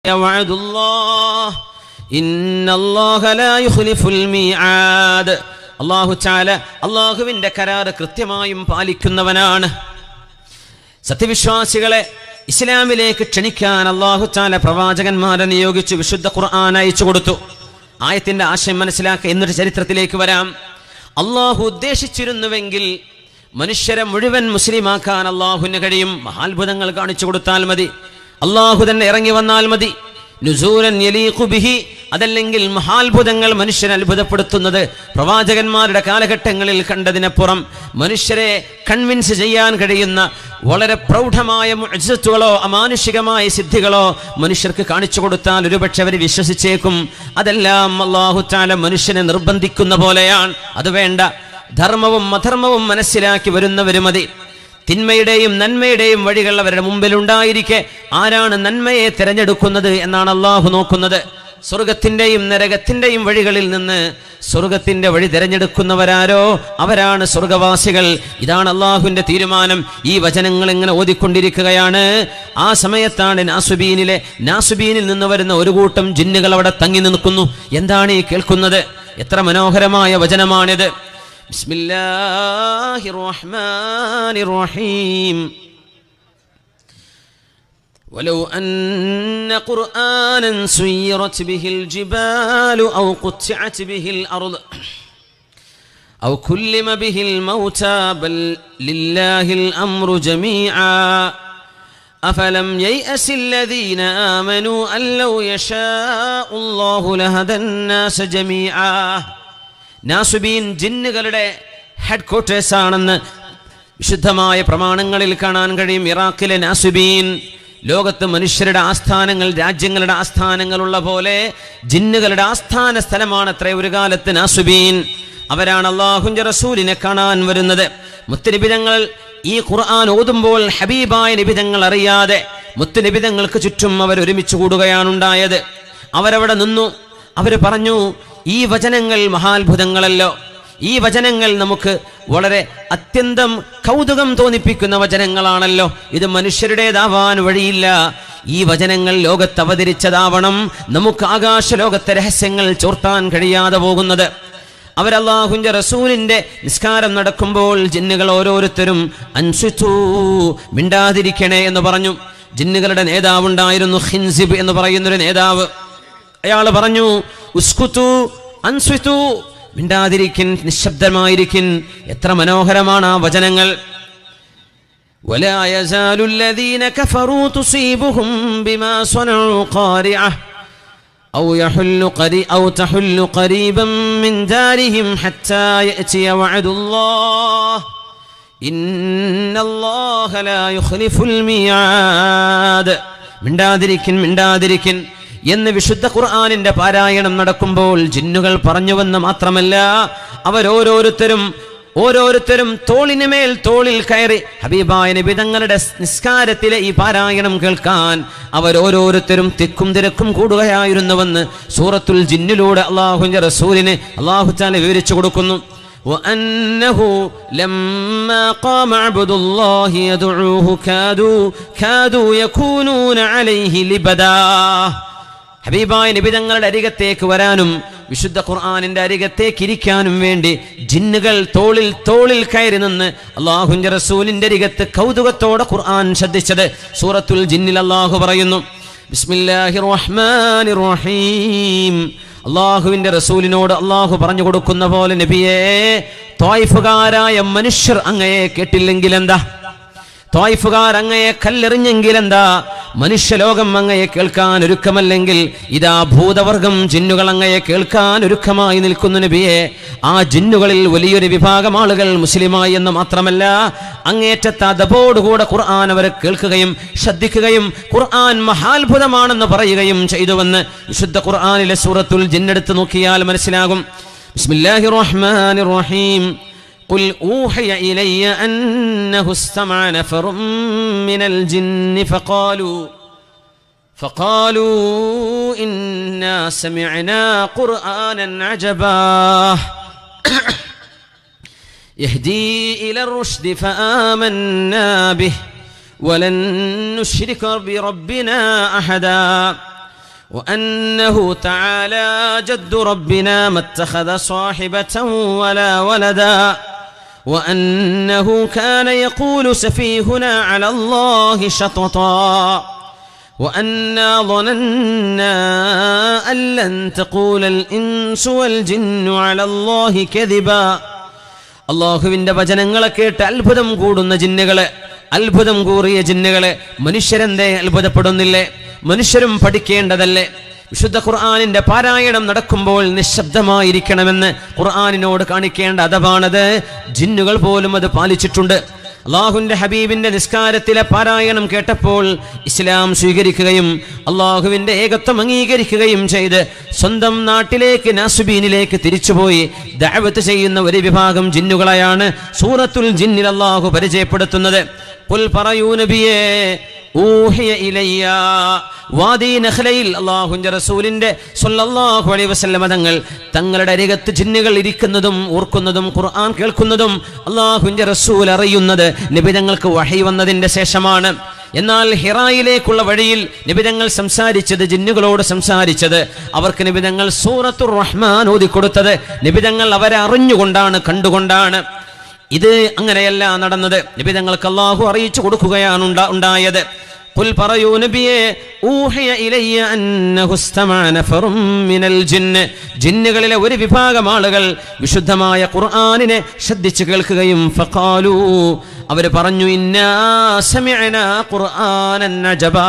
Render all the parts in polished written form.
വഅദുല്ലാഹ് ഇന്നല്ലാഹ ലാ യുഖ്ലിഫുൽ മീആദ്. അല്ലാഹു തആല അല്ലാഹുവിന്റെ കരാർ കൃത്യമായും പാലിക്കുന്നവനാണ്. സത്യവിശ്വാസികളെ ഇസ്ലാമിലേക്ക് ക്ഷണിക്കാൻ അല്ലാഹു തആല പ്രവാചകന്മാരെ നിയോഗിച്ചു, വിശുദ്ധ ഖുർആൻ അയച്ചു കൊടുത്തു. ആയത്തിന്റെ ആശയം മനസ്സിലാക്കുക. എന്നിട്ട് ചരിത്രത്തിലേക്ക് വരാം. അല്ലാഹു ഉദ്ദേശിച്ചിരുന്നുവെങ്കിൽ മനുഷ്യരെ മുഴുവൻ മുസ്ലിമാക്കാൻ അല്ലാഹുവിന് കഴിയും. മഹാത്ഭുതങ്ങൾ കാണിച്ചു കൊടുത്താൽ മതി, അല്ലാഹു തന്നെ ഇറങ്ങി വന്നാൽ മതി. നുസൂലൻ യലീഖു ബിഹി, അതല്ലെങ്കിൽ മഹാത്ഭുതങ്ങൾ മനുഷ്യനെ അത്ഭുതപ്പെടുത്തുന്നത് പ്രവാചകന്മാരുടെ കാലഘട്ടങ്ങളിൽ കണ്ടതിനപ്പുറം മനുഷ്യരെ കൺവിൻസ് ചെയ്യാൻ കഴിയുന്ന വളരെ പ്രൗഢമായ മുഅ്ജിസത്തുകളോ അമാനുഷികമായ സിദ്ധികളോ മനുഷ്യർക്ക് കാണിച്ചു കൊടുത്താൽ ഒരുപക്ഷെ അവർ വിശ്വസിച്ചേക്കും. അതെല്ലാം അല്ലാഹു തആല മനുഷ്യനെ നിർബന്ധിക്കുന്ന പോലെയാണ്. അത് വേണ്ട. ധർമ്മവും അധർമ്മവും മനസ്സിലാക്കി വരുന്നവരും മതി. തിന്മയുടെയും നന്മയുടെയും വഴികൾ അവരുടെ മുമ്പിലുണ്ടായിരിക്കെ ആരാണ് നന്മയെ തിരഞ്ഞെടുക്കുന്നത് എന്നാണ് അള്ളാഹു നോക്കുന്നത്. സ്വർഗത്തിന്റെയും നരകത്തിന്റെയും വഴികളിൽ നിന്ന് സ്വർഗത്തിന്റെ വഴി തിരഞ്ഞെടുക്കുന്നവരാരോ അവരാണ് സ്വർഗവാസികൾ. ഇതാണ് അള്ളാഹുവിന്റെ തീരുമാനം. ഈ വചനങ്ങൾ ഇങ്ങനെ ഓതിക്കൊണ്ടിരിക്കുകയാണ്. ആ സമയത്താണ് നാസുബീനിൽ നിന്ന് വരുന്ന ഒരു കൂട്ടം ജിന്നുകൾ അവിടെ തങ്ങി നിൽക്കുന്നു. എന്താണ് ഈ കേൾക്കുന്നത്? എത്ര മനോഹരമായ വചനമാണിത്. ബിസ്മില്ലാഹിർ റഹ്മാനിർ റഹീം. വലൗ അന്ന ഖുർആനൻ സുയ്യിറത് ബിഹിൽ ജിബാലു ഔ ഖുത്തിഅത് ബിഹിൽ അർദ് ഔ കുല്ലിമ ബിഹിൽ മൗതാ ബൽ ലില്ലാഹിൽ അംറു ജമീഅ അഫലം യയഅസിൽ ലദീന ആമനൂ അൻ ലൗ യശാഉല്ലാഹു ലഹദൻ നാസ ജമീഅ. നാസുബീൻ ജിന്നുകളുടെ ഹെഡ് ക്വാർട്ടേഴ്സ് ആണെന്ന് വിശുദ്ധമായ പ്രമാണങ്ങളിൽ കാണാൻ കഴിയും. ഇറാഖിലെ നാസുബീൻ ലോകത്ത് മനുഷ്യരുടെ ആസ്ഥാനങ്ങൾ, രാജ്യങ്ങളുടെ ആസ്ഥാനങ്ങളുള്ള പോലെ ജിന്നുകളുടെ ആസ്ഥാന സ്ഥലമാണത്രേ ഒരു കാലത്ത് നാസുബീൻ. അവരാണ് അല്ലാഹുവിന്റെ റസൂലിനെ കാണാൻ വരുന്നത്. മുത്തുനിബിതങ്ങൾ ഈ ഖുർആൻ ഓതുമ്പോൾ ഹബീബായ നിബിതങ്ങൾ അറിയാതെ മുത്തുനിബിതങ്ങൾക്ക് ചുറ്റും അവർ ഒരുമിച്ച് കൂടുകയാണുണ്ടായത്. അവരവിടെ നിന്നു. അവർ പറഞ്ഞു, ഈ വചനങ്ങൾ മഹാത്ഭുതങ്ങളല്ലോ. ഈ വചനങ്ങൾ നമുക്ക് വളരെ അത്യന്തം കൗതുകം തോന്നിപ്പിക്കുന്ന വചനങ്ങളാണല്ലോ. ഇത് മനുഷ്യരുടേതാവാൻ വഴിയില്ല. ഈ വചനങ്ങൾ ലോകത്ത് അവതരിച്ചതാവണം. നമുക്ക് ആകാശ ലോകത്തെ രഹസ്യങ്ങൾ ചോർത്താൻ കഴിയാതെ പോകുന്നത്. അവരല്ലാഹുവിന്റെ റസൂലിന്റെ നിസ്കാരം നടക്കുമ്പോൾ ജിന്നുകൾ ഓരോരുത്തരും അൻസിതു, മിണ്ടാതിരിക്കണേ എന്ന് പറഞ്ഞു. ജിന്നുകളുടെ നേതാവുണ്ടായിരുന്നു, ഖിൻസിബ് എന്ന് പറയുന്നൊരു നേതാവ്. അയാൾ പറഞ്ഞു, ഉസ്കുതു അൻസിതു, മിണ്ടാതിരിക്കിൻ, നിശബ്ദമായിരിക്കിൻ. എത്ര മനോഹരമാണ് ആ വചനങ്ങൾ. വലാ യസാലു الذين كفروا تصيبهم بما صنعوا قارعة أو تحل قريبا من دارهم حتى يأتي وعد الله إن الله لا يخلف الميعاد. മിണ്ടാതിരിക്കിൻ എന്ന് വിശുദ്ധ ഖുർആനിന്റെ പാരായണം നടക്കുമ്പോൾ ജിന്നുകൾ പറഞ്ഞുവെന്ന് മാത്രമല്ല, ഓരോരുത്തരും തോളിനുമേൽ തോളിൽ കയറി ഹബീബായ നബി തങ്ങളുടെ നിസ്കാരത്തിലെ ഈ പാരായണം കേൾക്കാൻ അവരോരോരുത്തരും തിക്കും തിരക്കും കൂടുകയായിരുന്നുവെന്ന് സൂറത്തുൽ ജിന്നിലൂടെ അല്ലാഹുവിന്റെ റസൂലിനെ അല്ലാഹു തആല വിവരിച്ചു കൊടുക്കുന്നു. وأنه لما قام عبد الله يدعوه كادوا يكونون عليه لبدا. ഹബീബായ നബി തങ്ങളുടെ അരികത്തേക്ക് വരാനും വിശുദ്ധ ഖുർആനിന്റെ അരികത്തേക്ക് ഇരിക്കാനും വേണ്ടി ജിന്നുകൾ തോളിൽ കയറി നിന്ന് അല്ലാഹുവിന്റെ റസൂലിന്റെ അരികത്ത് കൗതുകത്തോടെ ഖുർആൻ ശ്രദ്ധിച്ചത് സൂറത്തുൽ ജിന്നിൽ അല്ലാഹു പറയുന്നു. ബിസ്മില്ലാഹിർ റഹ്മാനിർ റഹീം. അല്ലാഹുവിന്റെ റസൂലിനോട് അല്ലാഹു പറഞ്ഞു കൊടുക്കുന്ന പോലെ, നബിയേ, ത്വായിഫുകാരായ മനുഷ്യർ അങ്ങയെ കേട്ടില്ലെങ്കിൽ എന്താ? ത്വായിഫുകാർ അങ്ങയെ കല്ലെറിഞ്ഞെങ്കിൽ എന്താ? മനുഷ്യലോകം അങ്ങയെ കേൾക്കാൻ ഒരുക്കമല്ലെങ്കിൽ ഇതാ ഭൂതവർഗം ജിന്നുകൾ അങ്ങയെ കേൾക്കാൻ ഒരുക്കമായി നിൽക്കുന്നു നബിയെ. ആ ജിന്നുകളിൽ വലിയൊരു വിഭാഗം ആളുകൾ മുസ്ലിമായി എന്ന് മാത്രമല്ല, അങ്ങേറ്റത്തെ അതബോടുകൂടെ ഖുർആൻ അവർ കേൾക്കുകയും ശ്രദ്ധിക്കുകയും ഖുർആൻ മഹാത്ഭുതമാണെന്ന് പറയുകയും ചെയ്തുവെന്ന് വിശുദ്ധ ഖുർആനിലെ സൂറത്തുൽ ജിന്നെടുത്ത് നോക്കിയാൽ മനസ്സിലാകും. ബിസ്മില്ലാഹിർ റഹ്മാനിർ റഹീം. قل أوحي إلي أنه استمع نفر من الجن فقالوا إنا سمعنا قرآنا عجبا يهدي إلى الرشد فآمنا به ولن نشرك بربنا أحدا. وأنه تعالى جد ربنا ما اتخذ صاحبة ولا ولدا وأنه كان يقول سفيهنا على الله شططا وأنا ظننا أن لن تقول الإنس والجن على الله كذبا. അള്ളാഹുവിന്റെ വചനങ്ങളെ കേട്ട് അത്ഭുതം കൂടുന്ന ജിന്നുകളെ, അത്ഭുതം കൂറിയ ജിന്നുകളെ മനുഷ്യരെന്തേ അത്ഭുതപ്പെടുന്നില്ലേ? മനുഷ്യരും പഠിക്കേണ്ടതല്ലേ? വിശുദ്ധ ഖുർആനിന്റെ പാരായണം നടക്കുമ്പോൾ നിശബ്ദമായിരിക്കണമെന്ന് ഖുർആനിനോട് കാണിക്കേണ്ട അദബാണത്. ജിന്നുകൾ പോലും അത് പാലിച്ചിട്ടുണ്ട്. അള്ളാഹുവിന്റെ ഹബീബിന്റെ നിസ്കാരത്തിലെ പാരായണം കേട്ടപ്പോൾ ഇസ്ലാം സ്വീകരിക്കുകയും അള്ളാഹുവിന്റെ ഏകത്വം അംഗീകരിക്കുകയും ചെയ്ത് സ്വന്തം നാട്ടിലേക്ക് നാസുബീനിലേക്ക് തിരിച്ചുപോയി ദഅവത്ത് ചെയ്യുന്ന ഒരു വിഭാഗം ജിന്നുകളെയാണ് സൂറത്തുൽ ജിന്നിൽ അള്ളാഹു പരിചയപ്പെടുത്തുന്നത്. ഖുൽ പറയൂ നബിയേ, ഊഹിയ ഇലയ്യ, വാദി നഖ്ലയിൽ അല്ലാഹുവിന്റെ റസൂലിന്റെ സ്വല്ലല്ലാഹു അലൈഹി വസല്ലം തങ്ങൾ തങ്ങളുടെ അരികത്ത് ജിന്നുകൾ ഇരിക്കുന്നതും ഓർക്കുന്നതും ഖുർആൻ കേൾക്കുന്നതും അല്ലാഹുവിന്റെ റസൂൽ അറിയുന്നത് നബി തങ്ങൾക്ക് വഹി വന്നതിന്റെ ശേഷമാണ്. എന്നാൽ ഹിറായിലേക്കുള്ള വഴിയിൽ നബി തങ്ങൾ സംസാരിച്ചത്, ജിന്നുകളോട് സംസാരിച്ചത്, അവർക്ക് നബി തങ്ങൾ സൂറത്തുർ റഹ്മാൻ ഓതിക്കൊടുത്തത് നബി തങ്ങൾ അവരെ അറിഞ്ഞുകൊണ്ടാണ്, കണ്ടുകൊണ്ടാണ്. ഇത് അങ്ങനെയല്ല നടന്നത്. നബി തങ്ങൾക്ക് അല്ലാഹു അറിയിച്ചു കൊടുക്കുകയാണ് ഉണ്ടായത്. ഖുൽ പറയൂ നബിയേ, ഊഹിയ ഇലയ്യ അന്നഹു ഇസ്തമഅ നഫറും മിനൽ ജിന്ന്, ജിന്നുകളിലെ ഒരു വിഭാഗം ആളുകൾ വിശുദ്ധമായ ഖുർആനിനെ ശ്രദ്ധിച്ചു കേൾക്കുകയും ഫഖാലൂ, അവർ പറഞ്ഞു, ഇന്നാ സമിഅനാ ഖുർആനൻ അജബാ,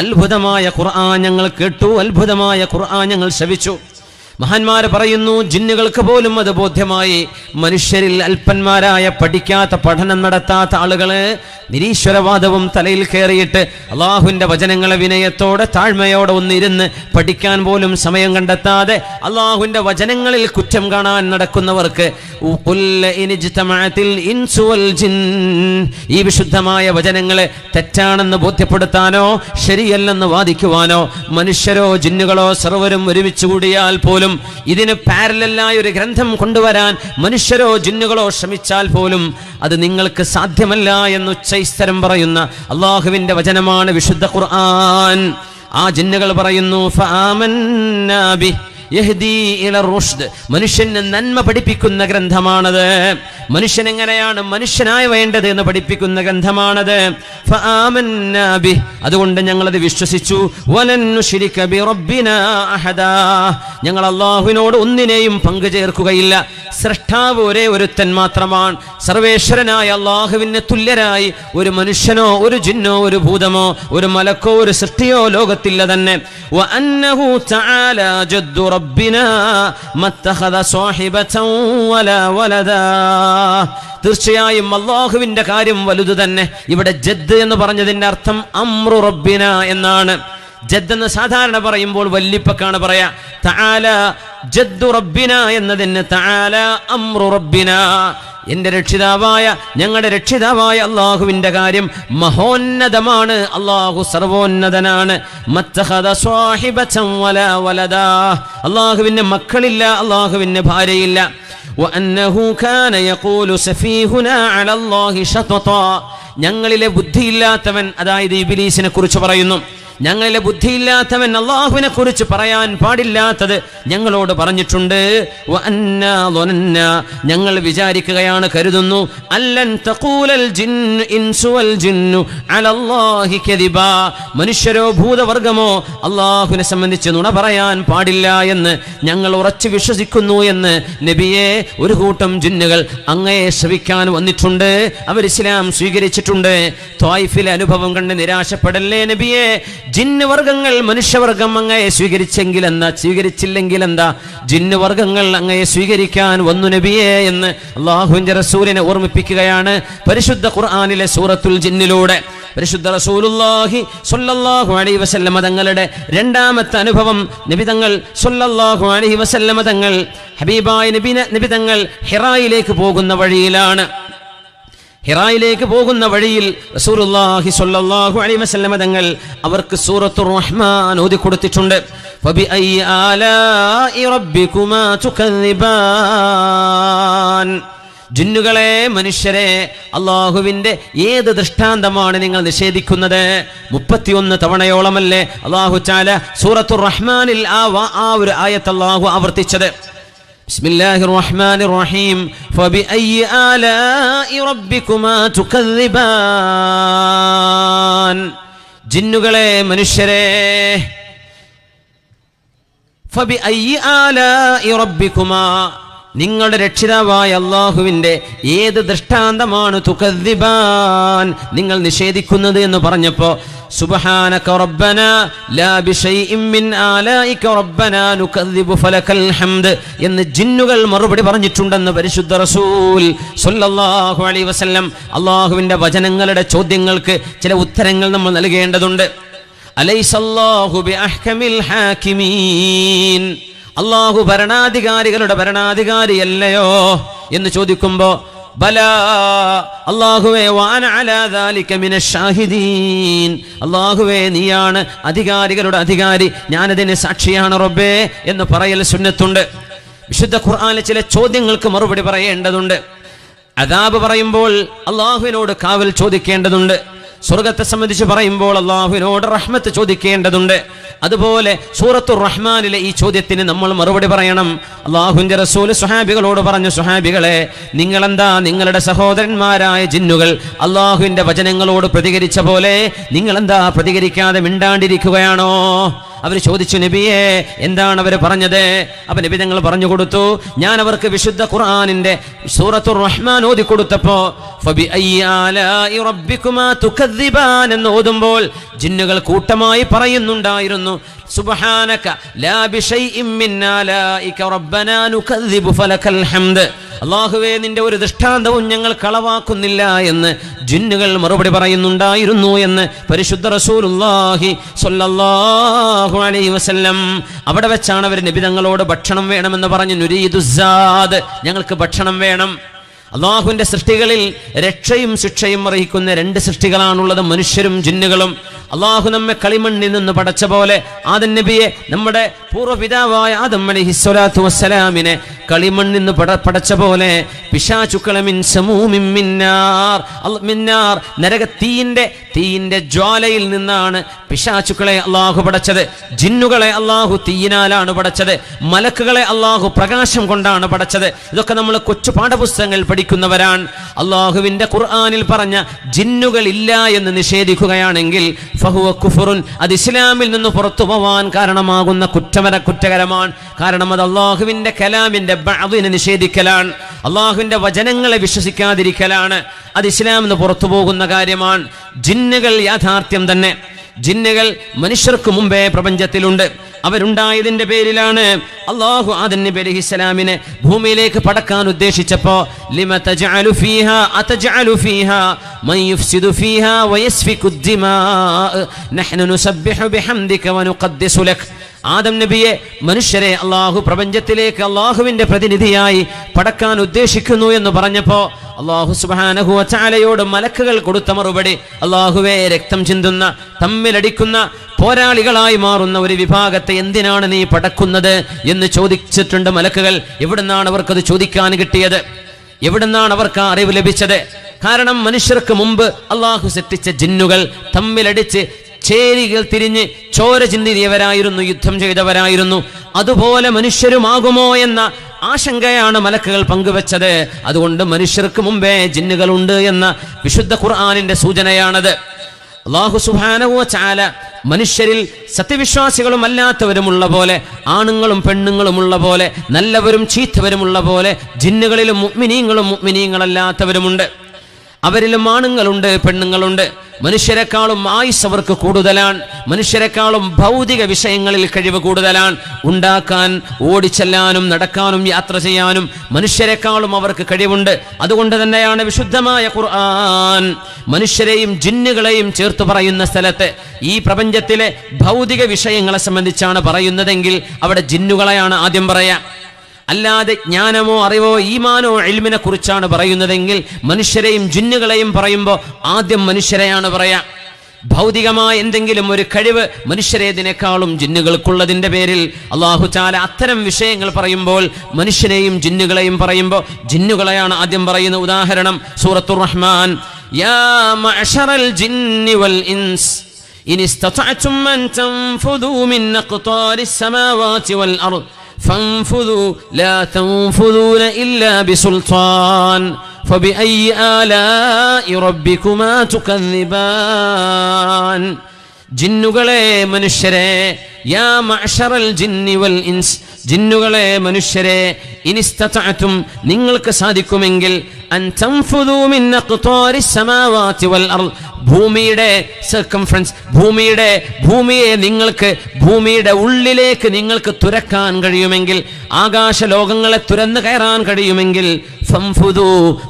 അത്ഭുതമായ ഖുർആൻ ഞങ്ങൾ കേട്ടു, അത്ഭുതമായ ഖുർആൻ ഞങ്ങൾ ശ്രവിച്ചു. മഹാന്മാര് പറയുന്നു, ജിന്നുകൾക്ക് പോലും അത് ബോധ്യമായി. മനുഷ്യരിൽ അല്പന്മാരായ പഠിക്കാത്ത, പഠനം നടത്താത്ത ആളുകള് നിരീശ്വരവാദവും തലയിൽ കയറിയിട്ട് അള്ളാഹുവിന്റെ വചനങ്ങളെ വിനയത്തോടെ താഴ്മയോടെ ഒന്നിരുന്ന് പഠിക്കാൻ പോലും സമയം കണ്ടെത്താതെ അള്ളാഹുവിന്റെ വചനങ്ങളിൽ കുറ്റം കാണാൻ നടക്കുന്നവർക്ക് ഈ വിശുദ്ധമായ വചനങ്ങളെ തെറ്റാണെന്ന് ബോധ്യപ്പെടുത്താനോ ശരിയല്ലെന്ന് വാദിക്കുവാനോ മനുഷ്യരോ ജിന്നുകളോ സർവരും ഒരുമിച്ച് കൂടിയാൽ പോലും ഇതിന് പാരലലായ ഒരു ഗ്രന്ഥം കൊണ്ടുവരാൻ മനുഷ്യരോ ജിന്നുകളോ ശ്രമിച്ചാൽ പോലും അത് നിങ്ങൾക്ക് സാധ്യമല്ല എന്ന് ഉച്ചൈസ്തരം പറയുന്ന അള്ളാഹുവിന്റെ വചനമാണ് വിശുദ്ധ ഖുർആൻ. ആ ജിന്നുകൾ പറയുന്നു, ഫആമന്നാ ബിഹി യഹ്ദീ ഇലർ റുഷ്ദ്, മനുഷ്യന് നന്മ പഠിപ്പിക്കുന്ന ഗ്രന്ഥമാണത്. മനുഷ്യൻ എങ്ങനെയാണ് മനുഷ്യനായി വേണ്ടത് എന്ന് പഠിപ്പിക്കുന്ന ഗ്രന്ഥമാണത്. ഫആമന്നാ ബിഹി, അതുകൊണ്ട് ഞങ്ങളത് വിശ്വസിച്ചു. വലൻ നുശ്രിക ബിറബ്ബിനാ അഹദാ, ഞങ്ങൾ അല്ലാഹുവിനോട് ഒന്നിനെയും പങ്കു ചേർക്കുകയില്ല. സ്രഷ്ടാവ് ഒരേ ഒരുത്തൻ മാത്രമാണ്. സർവേശ്വരനായ അല്ലാഹുവിന് തുല്യരായി ഒരു മനുഷ്യനോ ഒരു ജിന്നോ ഒരു ഭൂതമോ ഒരു മലക്കോ ഒരു സൃഷ്ടിയോ ലോകത്തില്ല തന്നെ. വഅന്നഹു തആല ജദ്ദു റബ്ബിനാ മത്തഖദ സാഹിബതൻ വലാ വലദാ, തീർച്ചയായും അല്ലാഹുവിന്റെ കാര്യം വലുത് തന്നെ. ഇവിടെ ജദ് എന്ന് പറഞ്ഞതിന്റെ അർത്ഥം അംറു റബ്ബിന എന്നാണ്. ജദ് എന്ന് സാധാരണ പറയുമ്പോൾ വല്ലിപ്പക്കാണ് പറയാ. തആല ജദ്ദു റബ്ബിന എന്നതിന് തആല അംറു റബ്ബിന, എന്റെ രക്ഷിതാവായ ഞങ്ങളുടെ രക്ഷിതാവായ അള്ളാഹുവിന്റെ കാര്യം മഹോന്നതമാണ്. അള്ളാഹു സർവോന്നതനാണ്. മത്തഖദ സാഹിബതൻ വലാ വലദാ, അള്ളാഹുവിന് മക്കളില്ല, അള്ളാഹുവിന് ഭാര്യയില്ല. വഅന്നഹു കാന യഖൂലു സഫീഹുനാ അലല്ലാഹി ശതതാ, ഞങ്ങളിലെ ബുദ്ധിയില്ലാത്തവൻ, അതായത് ഇബ്ലീസിനെ കുറിച്ച് പറയുന്നു, ഞങ്ങളിലെ ബുദ്ധിയില്ലാത്തവൻ അള്ളാഹുവിനെ കുറിച്ച് പറയാൻ പാടില്ലാത്തത് ഞങ്ങളോട് പറഞ്ഞിട്ടുണ്ട്. വഅന്നാ ളനന്നാ, ഞങ്ങൾ വിചാരിക്കുകയാണ്, കരുതുന്നു, അല്ലൻ തഖൂലൽ ജിന്നു ഇൻസു വൽ ജിന്നു അലല്ലാഹി കദിബാ, മനുഷ്യരോ ഭൂതവർഗമോ അള്ളാഹുവിനെ സംബന്ധിച്ച് നുണ പറയാൻ പാടില്ല എന്ന് ഞങ്ങൾ ഉറച്ചു വിശ്വസിക്കുന്നു എന്ന് നബിയെ ഒരു കൂട്ടം ജിന്നുകൾ അങ്ങയെ ശ്രവിക്കാൻ വന്നിട്ടുണ്ട്. അവർ ഇസ്ലാം സ്വീകരിച്ചിട്ടുണ്ട്. ത്വായിഫിലെ അനുഭവം കണ്ട് നിരാശപ്പെടല്ലേ നബിയെ. ജിന്ന് വർഗങ്ങൾ മനുഷ്യവർഗം അങ്ങയെ സ്വീകരിച്ചില്ലെങ്കിൽ എന്താ, ജിന്ന് വർഗങ്ങൾ അങ്ങയെ സ്വീകരിക്കാൻ വന്നു നബിയെ എന്ന് അല്ലാഹുവിന്റെ റസൂലിനെ ഓർമ്മിപ്പിക്കുകയാണ് പരിശുദ്ധ ഖുർആനിലെ സൂറത്തുൽ ജിന്നിലൂടെ. പരിശുദ്ധ റസൂലുള്ളാഹി സ്വല്ലല്ലാഹു അലൈഹി വസല്ലമ തങ്ങളുടെ രണ്ടാമത്തെ അനുഭവം, നബി തങ്ങൾ സ്വല്ലല്ലാഹു അലൈഹി വസല്ലമ തങ്ങൾ ഹബീബായ നബി തങ്ങൾ ഹിറായിലേക്ക് പോകുന്ന വഴിയിലാണ്. ഹിറായിലേക്ക് പോകുന്ന വഴിയിൽ റസൂലുള്ളാഹി സ്വല്ലല്ലാഹു അലൈഹി വസല്ലമ തങ്ങൾ അവർക്ക് സൂറത്തുർ റഹ്മാൻ ഓതി കൊടുത്തിട്ടുണ്ട്. ഫബിഅയ്യി ആലാഇ റബ്ബികുമാ തുകദ്ദിബാൻ, ജിന്നുകളെ, മനുഷ്യരെ, അള്ളാഹുവിന്റെ ഏത് ദൃഷ്ടാന്തമാണ് നിങ്ങൾ നിഷേധിക്കുന്നത്? 31 തവണയോളമല്ലേ അള്ളാഹു തആല സൂറത്തുർ റഹ്മാനിൽ ആ ഒരു ആയത്ത് അള്ളാഹു ആവർത്തിച്ചത്. ബിസ്മില്ലാഹിർ റഹ്മാനിർ റഹീം ഫബിഅയ്യി ആലാഇ റബ്ബികുമാ തുകദ്ദിബാൻ. ജിന്നുകളെ, മനുഷ്യരെ, ഫബിഅയ്യി ആലാഇ റബ്ബികുമാ, നിങ്ങളുടെ രക്ഷിതാവായ അല്ലാഹുവിന്റെ ഏത് ദൃഷ്ടാന്തമാണ് തുകദ്ദിബാൻ, നിങ്ങൾ നിഷേധിക്കുന്നത് എന്ന് പറഞ്ഞപ്പോ സുബ്ഹാനക റബ്ബനാ ലാ ബിശൈഇൻ മിൻ ആലാഇക റബ്ബനാ നുകദ്ദിബു ഫലകൽ ഹംദ് എന്ന് ജിന്നുകൾ മറുപടി പറഞ്ഞിട്ടുണ്ടെന്ന് പരിശുദ്ധ റസൂൽ സ്വല്ലല്ലാഹു അലൈഹി വസല്ലം. അല്ലാഹുവിന്റെ വചനങ്ങളുടെ ചോദ്യങ്ങൾക്ക് ചില ഉത്തരങ്ങൾ നമ്മൾ നൽകേണ്ടതുണ്ട്. അലൈസല്ലാഹു ബിഅഹ്കമിൽ ഹാകിമീൻ, അള്ളാഹു ഭരണാധികാരികളുടെ ഭരണാധികാരിയല്ലയോ എന്ന് ചോദിക്കുമ്പോ ബലാ, അല്ലാഹുവേ, വഅന അലാ ദാലിക മിനശ് ഷാഹിദീൻ, അല്ലാഹുവേ നീയാണ് അധികാരികളുടെ അധികാരി, ഞാനതിന് സാക്ഷിയാണ് റബ്ബേ എന്ന് പറയൽ സുന്നത്തുണ്ട്. വിശുദ്ധ ഖുർആനിലെ ചില ചോദ്യങ്ങൾക്ക് മറുപടി പറയേണ്ടതുണ്ട്. അദാബ് പറയുമ്പോൾ അള്ളാഹുവിനോട് കാവൽ ചോദിക്കേണ്ടതുണ്ട്. സ്വർഗത്തെ സംബന്ധിച്ച് പറയുമ്പോൾ അള്ളാഹുവിനോട് റഹ്മത്ത് ചോദിക്കേണ്ടതുണ്ട്. അതുപോലെ സൂറത്തുർ റഹ്മാനിലെ ഈ ചോദ്യത്തിന് നമ്മൾ മറുപടി പറയണം. അള്ളാഹുവിന്റെ റസൂൽ സ്വഹാബികളോട് പറഞ്ഞു, സ്വഹാബികളെ, നിങ്ങളെന്താ നിങ്ങളുടെ സഹോദരന്മാരായ ജിന്നുകൾ അള്ളാഹുവിന്റെ വചനങ്ങളോട് പ്രതികരിച്ച പോലെ നിങ്ങളെന്താ പ്രതികരിക്കാതെ മിണ്ടാണ്ടിരിക്കുകയാണോ? അവർ ചോദിച്ചു, നബിയെ എന്താണ് അവർ പറഞ്ഞത്? അപ്പൊ നബി തങ്ങൾ പറഞ്ഞു കൊടുത്തു, ഞാൻ അവർക്ക് വിശുദ്ധ ഖുർആനിന്റെ സൂറത്തുർ റഹ്മാൻ ഓതി കൊടുത്തപ്പോ ഫബിഅയ്യി ആലാഇ റബ്ബികുമാ തുകദ്ദിബാൻ എന്ന് ഓതുമ്പോൾ ജിന്നുകൾ കൂട്ടമായി പറയുന്നുണ്ടായിരുന്നു, സുബ്ഹാനക ലാ ബിശൈഇൻ മിൻ ആലാഇക റബ്ബനാ നുകദ്ദിബു ഫലകൽ ഹംദ്, അല്ലാഹുവേ നിന്റെ ഒരു ദൃഷ്ടാന്തവും ഞങ്ങൾ കളവാക്കുന്നില്ല എന്ന് ജിന്നുകൾ മറുപടി പറയുന്നുണ്ടായിരുന്നു എന്ന് പരിശുദ്ധ റസൂലുള്ളാഹി സ്വല്ലല്ലാഹു അലൈഹി വസല്ലം. അവിടെ വെച്ചാണ് അവർ നബി തങ്ങളോട് ഭക്ഷണം വേണമെന്ന് പറഞ്ഞു, നുരീദുസ്സാദ്, ഞങ്ങൾക്ക് ഭക്ഷണം വേണം. അള്ളാഹുവിന്റെ സൃഷ്ടികളിൽ രക്ഷയും ശിക്ഷയും അർഹിക്കുന്ന 2 സൃഷ്ടികളാണുള്ളത്, മനുഷ്യരും ജിന്നുകളും. അള്ളാഹു നമ്മെ കളിമണ്ണിൽ നിന്ന് പടച്ച പോലെ ആദം നബിയെ, നമ്മുടെ പൂർവ്വപിതാവായ ആദം അലൈഹിസ്സലാത്തു വസ്സലാമിനെ കളിമണ്ണിൽ നിന്ന് പടച്ച പോലെ പിശാചുക്കളെ മിൻ സമൂമിൻ മിന്നാർ, തീയിന്റെ ജ്വാലയിൽ നിന്നാണ് പിശാചുക്കളെ അള്ളാഹു പടച്ചത്. ജിന്നുകളെ അള്ളാഹു തീയിനാലാണ് പടച്ചത്. മലക്കുകളെ അള്ളാഹു പ്രകാശം കൊണ്ടാണ് പടച്ചത്. ഇതൊക്കെ നമ്മൾ കൊച്ചു പാഠപുസ്തകങ്ങൾ പഠിക്കുന്നവരാണ്. അള്ളാഹുവിന്റെ ഖുർആനിൽ പറഞ്ഞ ജിന്നുകൾ ഇല്ല എന്ന് നിഷേധിക്കുകയാണെങ്കിൽ ഫഹുവ കുഫറുൻ, അത് ഇസ്ലാമിൽ നിന്ന് പുറത്തു പോവാൻ കാരണമാകുന്ന കുറ്റകരമാണ്. കാരണം അത് അള്ളാഹുവിന്റെ കലാമിന്റെ ബഅദിനെ നിഷേധിക്കലാണ്, അള്ളാഹുവിന്റെ വചനങ്ങളെ വിശ്വസിക്കാതിരിക്കലാണ്. അത് ഇസ്ലാമിൽ നിന്ന് പുറത്തു പോകുന്ന കാര്യമാണ്. ജിന്നുകൾ യാഥാർത്ഥ്യം തന്നെ. ജിന്നുകൾ മനുഷ്യർക്ക് മുമ്പേ പ്രപഞ്ചത്തിലുണ്ട്. അവരുണ്ടായതിന്റെ പേരിലാണ് അല്ലാഹു ആദം നബി അലൈഹിസ്സലാമിനെ ഭൂമിയിലേക്ക് പടക്കാൻ ഉദ്ദേശിച്ചപ്പോ ലിമ തജഅലു ഫീഹാ അതജഅലു ഫീഹാ മൻ യുഫ്സിദു ഫീഹാ വയസ്ഫികു ദിമാ നഹ്നു നുസബ്ബിഹു ബിഹംദിക വനുഖദ്ദിസു ലക്. ആദം നബിയെ, മനുഷ്യരെ അള്ളാഹു പ്രപഞ്ചത്തിലേക്ക് അള്ളാഹുവിന്റെ പ്രതിനിധിയായി പടക്കാൻ ഉദ്ദേശിക്കുന്നു എന്ന് പറഞ്ഞപ്പോ അള്ളാഹു സുബ്ഹാനഹു വ തആലയോട് മലക്കുകൾ കൊടുത്ത മറുപടി, അള്ളാഹുവേ, രക്തം ചിന്തുന്ന, തമ്മിലടിക്കുന്ന, പോരാളികളായി മാറുന്ന ഒരു വിഭാഗത്തെ എന്തിനാണ് നീ പടക്കുന്നത് എന്ന് ചോദിച്ചിട്ടുണ്ട് മലക്കുകൾ. എവിടുന്നാണ് അവർക്കത് ചോദിക്കാൻ കിട്ടിയത്? എവിടുന്നാണ് അവർക്ക് അറിവ് ലഭിച്ചത്? കാരണം മനുഷ്യർക്ക് മുമ്പ് അള്ളാഹു സൃഷ്ടിച്ച ജിന്നുകൾ തമ്മിലടിച്ച് ചേരികൾ തിരിഞ്ഞ് ചോര ചിന്തിയവരായിരുന്നു, യുദ്ധം ചെയ്തവരായിരുന്നു. അതുപോലെ മനുഷ്യരുമാകുമോ എന്ന ആശങ്കയാണ് മലക്കുകൾ പങ്കുവെച്ചത്. അതുകൊണ്ട് മനുഷ്യർക്ക് മുമ്പേ ജിന്നുകളുണ്ട് എന്ന വിശുദ്ധ ഖുർആനിന്റെ സൂചനയാണത്. അല്ലാഹു സുബ്ഹാനഹു വ തആല മനുഷ്യരിൽ സത്യവിശ്വാസികളും അല്ലാത്തവരുമുള്ള പോലെ, ആണുങ്ങളും പെണ്ണുങ്ങളുമുള്ള പോലെ, നല്ലവരും ചീത്തവരുമുള്ള പോലെ ജിന്നുകളിലും മുഅ്മിനീങ്ങളും മുഅ്മിനീങ്ങളല്ലാത്തവരുമുണ്ട്. അവരിലും ആണുങ്ങളുണ്ട്, പെണ്ണുങ്ങളുണ്ട്. മനുഷ്യരെക്കാളും ആയുസ് അവർക്ക് കൂടുതലാണ്. മനുഷ്യരെക്കാളും ഭൗതിക വിഷയങ്ങളിൽ കഴിവ് കൂടുതലാണ്. ഉണ്ടാക്കാൻ, ഓടിച്ചെല്ലാനും, നടക്കാനും, യാത്ര ചെയ്യാനും മനുഷ്യരെക്കാളും അവർക്ക് കഴിവുണ്ട്. അതുകൊണ്ട് തന്നെയാണ് വിശുദ്ധമായ ഖുർആൻ മനുഷ്യരെയും ജിന്നുകളെയും ചേർത്ത് പറയുന്ന സ്ഥലത്ത് ഈ പ്രപഞ്ചത്തിലെ ഭൗതിക വിഷയങ്ങളെ സംബന്ധിച്ചാണ് പറയുന്നതെങ്കിൽ അവിടെ ജിന്നുകളെയാണ് ആദ്യം പറയാ. അല്ലാതെ ജ്ഞാനമോ അറിവോ ഈമാനോ ഇൽമിനെ കുറിച്ചാണ് പറയുന്നതെങ്കിൽ മനുഷ്യരെയും ജിന്നുകളെയും പറയുമ്പോൾ ആദ്യം മനുഷ്യരെയാണ് പറയാ. ഭൗതികമായ എന്തെങ്കിലും ഒരു കഴിവ് മനുഷ്യരേതിനേക്കാളും ജിന്നുകൾക്കുള്ളതിന്റെ പേരിൽ അല്ലാഹു തആല അത്തരം വിഷയങ്ങൾ പറയുമ്പോൾ മനുഷ്യനെയും ജിന്നുകളെയും പറയുമ്പോൾ ജിന്നുകളെയാണ് ആദ്യം പറയുന്ന. ഉദാഹരണം സൂറത്തുർ റഹ്മാൻ, യാ മഅശറൽ ജിന്നി വൽ ഇൻസ് ഇൻ ഇസ്തതഅതും അൻ തൻഫുദൂ മിൻ അഖ്താരിസ് സമാവാതി വൽ അർദ് ഫൻഫുദൂ ലാ തൻഫുദൂന ഇല്ലാ ബിസുൽത്താൻ فبأي آلاء ربكما تكذبان. ജിന്നുകളെ മനുഷ്യരെ, യാ മഅശറൽ ജിന്നി വൽ ഇൻസ്, ജിന്നുകളെ മനുഷ്യരെ, ഇനിസ്തതഅതും നിങ്ങൾക്ക് സാധിക്കുമെങ്കിൽ, അൻ തൻഫുദൂ മിൻ അഖ്താരിസ് സമാവാതി വൽ അർദ്, ഭൂമിയുടെ സർക്കംഫറൻസ്, ഭൂമിയെ നിങ്ങൾക്ക് ഭൂമിയുടെ ഉള്ളിലേക്ക് നിങ്ങൾക്ക് തുരക്കാൻ കഴിയുമെങ്കിൽ, ആകാശ ലോകങ്ങളെ തുരന്നു കയറാൻ കഴിയുമെങ്കിൽ, ഫംഫുദൂ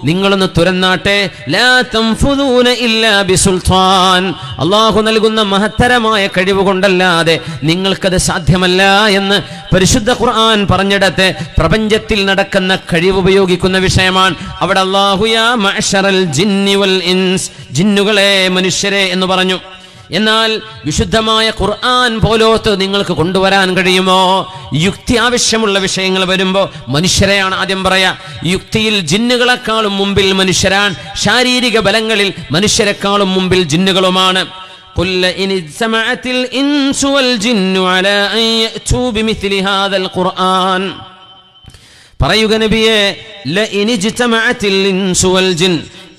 നിങ്ങളൊന്ന് തുരന്നാട്ടെ, ലാ തൻഫുദൂന ഇല്ലാ ബിസുൽത്താൻ, അല്ലാഹു നൽകുന്ന മഹത്തരമായ കഴിവ് കൊണ്ടല്ലാതെ നിങ്ങൾക്കത് സാധ്യമല്ല എന്ന് പരിശുദ്ധ ഖുർആൻ പറഞ്ഞിടത്ത് പ്രപഞ്ചത്തിൽ നടക്കുന്ന കഴിവ് ഉപയോഗിക്കുന്ന വിഷയമാണ്. അവിടെ അല്ലാഹു യാ മഅശറൽ ജിന്നി വൽ ഇൻസ്, ജിന്നുകളെ മനുഷ്യരെ എന്ന് പറഞ്ഞു. എന്നാൽ വിശുദ്ധമായ ഖുർആൻ പോലോത്ത് നിങ്ങൾക്ക് കൊണ്ടുവരാൻ കഴിയുമോ? യുക്തി ആവശ്യമുള്ള വിഷയങ്ങൾ വരുമ്പോൾ മനുഷ്യരെയാണ് ആദ്യം പറയാ. യുക്തിയിൽ ജിന്നുകളെക്കാളും മുമ്പിൽ മനുഷ്യരാണ്, ശാരീരിക ബലങ്ങളിൽ മനുഷ്യരെക്കാളും മുമ്പിൽ ജിന്നുകളുമാണ്. ഖുൽ ഇൻ ഇജ്തമഅത്തിൽ ഇൻസു വൽ ജിന്നു അലാ അൻ യഅ്തു ബിമിസ്ലി ഹാദൽ ഖുർആൻ, പറയുക നബിയേ, ലഇൻ ഇജ്തമഅത്തിൽ ഇൻസു വൽ ജിൻ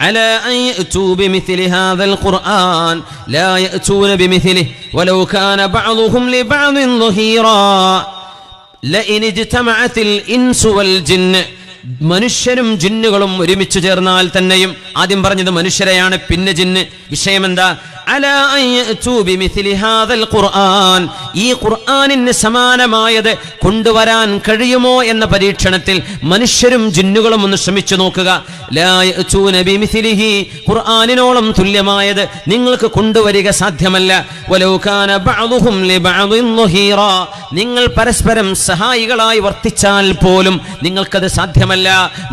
على أن يأتوا بمثل هذا القرآن لا يأتون بمثله ولو كان بعضهم لبعض ظهيرا. لئن اجتمعت الإنس والجن, മനുഷ്യരും ജിന്നുകളും ഒരുമിച്ച് ചേർന്നാൽ തന്നെയും, ആദ്യം പറഞ്ഞത് മനുഷ്യരെയാണ്, പിന്നെ ജിന്ന്. വിഷയമെന്താ? അലാ അൻ യഅ്തു ബിമിസ്ലി ഹാദൽ ഖുർആൻ, ഈ ഖുർആനിന് സമാനമായത് കൊണ്ടുവരാൻ കഴിയുമോ എന്ന പരീക്ഷണത്തിൽ മനുഷ്യരും ജിന്നുകളും ഒന്ന് ശ്രമിച്ചു നോക്കുക. ലാ യഅ്തൂന ബിമിസ്ലിഹി, ഖുർആനിനോളം തുല്യമായത് നിങ്ങൾക്ക് കൊണ്ടുവരിക സാധ്യമല്ല. വലൗ കാന ബഅദുഹും ലിബഅദിൻ ളഹീറാ, നിങ്ങൾ പരസ്പരം സഹായികളായി വർത്തിച്ചാൽ പോലും നിങ്ങൾക്കത് സാധ്യമല്ല.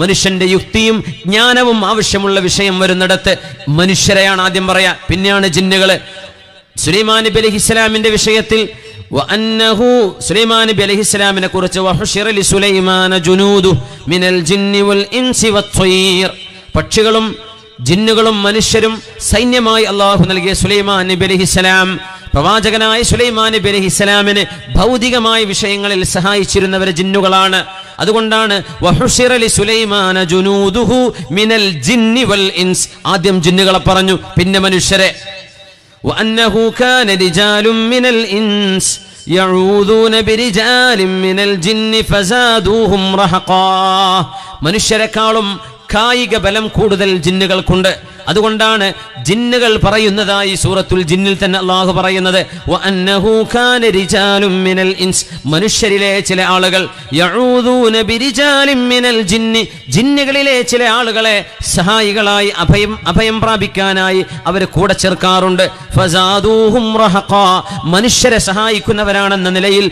മനുഷ്യന്റെ യുക്തിയും ജ്ഞാനവും ആവശ്യമുള്ള വിഷയം വരുന്നിടത്ത് മനുഷ്യരെയാണ് ആദ്യം പറയാ, പിന്നെയാണ് ജിന്നുകള്. സുലൈമാൻ നബി അലൈഹിസ്സലാമിന്റെ വിഷയത്തിൽ സുലൈമാൻ നബി അലൈഹിസ്സലാമിനെ കുറിച്ച് വഹുശിറ ലിസുലൈമാന ജുനൂദു മിനൽ ജിന്നി വൽ ഇൻസി വത്വയ്ർ, പക്ഷികളും ജിന്നുകളും മനുഷ്യരും സൈന്യമായി അല്ലാഹു നൽകിയ സുലൈമാൻ നബി അലൈഹിസ്സലാം, പ്രവാചകനായ സുലൈമാൻ നബി അലൈഹിസ്സലാമിന് ഭൗതികമായ വിഷയങ്ങളിൽ സഹായിച്ചിരുന്നവർ ജിന്നുകളാണ്. അതുകൊണ്ടാണ് വഹുശിറ ലിസുലൈമാന ജുനൂദുഹു മിനൽ ജിന്നി വൽ ഇൻസ്, ആദ്യം ജിന്നുകളെ പറഞ്ഞു, പിന്നെ മനുഷ്യരെ. വഅന്നഹു കാന റിജാലും മിനൽ ഇൻസ് യഊദൂന ബിരിജാലിൻ മിനൽ ജിന്നി ഫസാദൂഹും റഹഖാ, മനുഷ്യരെക്കാളും കായിക ബലം കൂടുതൽ ജിന്നുകൾക്കുണ്ട്. അതുകൊണ്ടാണ് ജിന്നുകൾ പറയുന്നതായി സൂറത്തുൽ ജിന്നിൽ തന്നെ അല്ലാഹു പറയുന്നത്, വഅന്നഹു കാന റിജാലും മിനൽ ഇൻസ്, മനുഷ്യരിലെ ചില ആളുകൾ, യഊദൂന ബിരിജാലിൻ മിനൽ ജിന്നി, ജിന്നുകളിലെ ചില ആളുകളെ സഹായികളായി അഭയം പ്രാപിക്കാനായി അവർ കൂടെ ചേർക്കാറുണ്ട്. ഫസാദൂഹും റഹഖാ, മനുഷ്യരെ സഹായിക്കുന്നവരാണെന്ന നിലയിൽ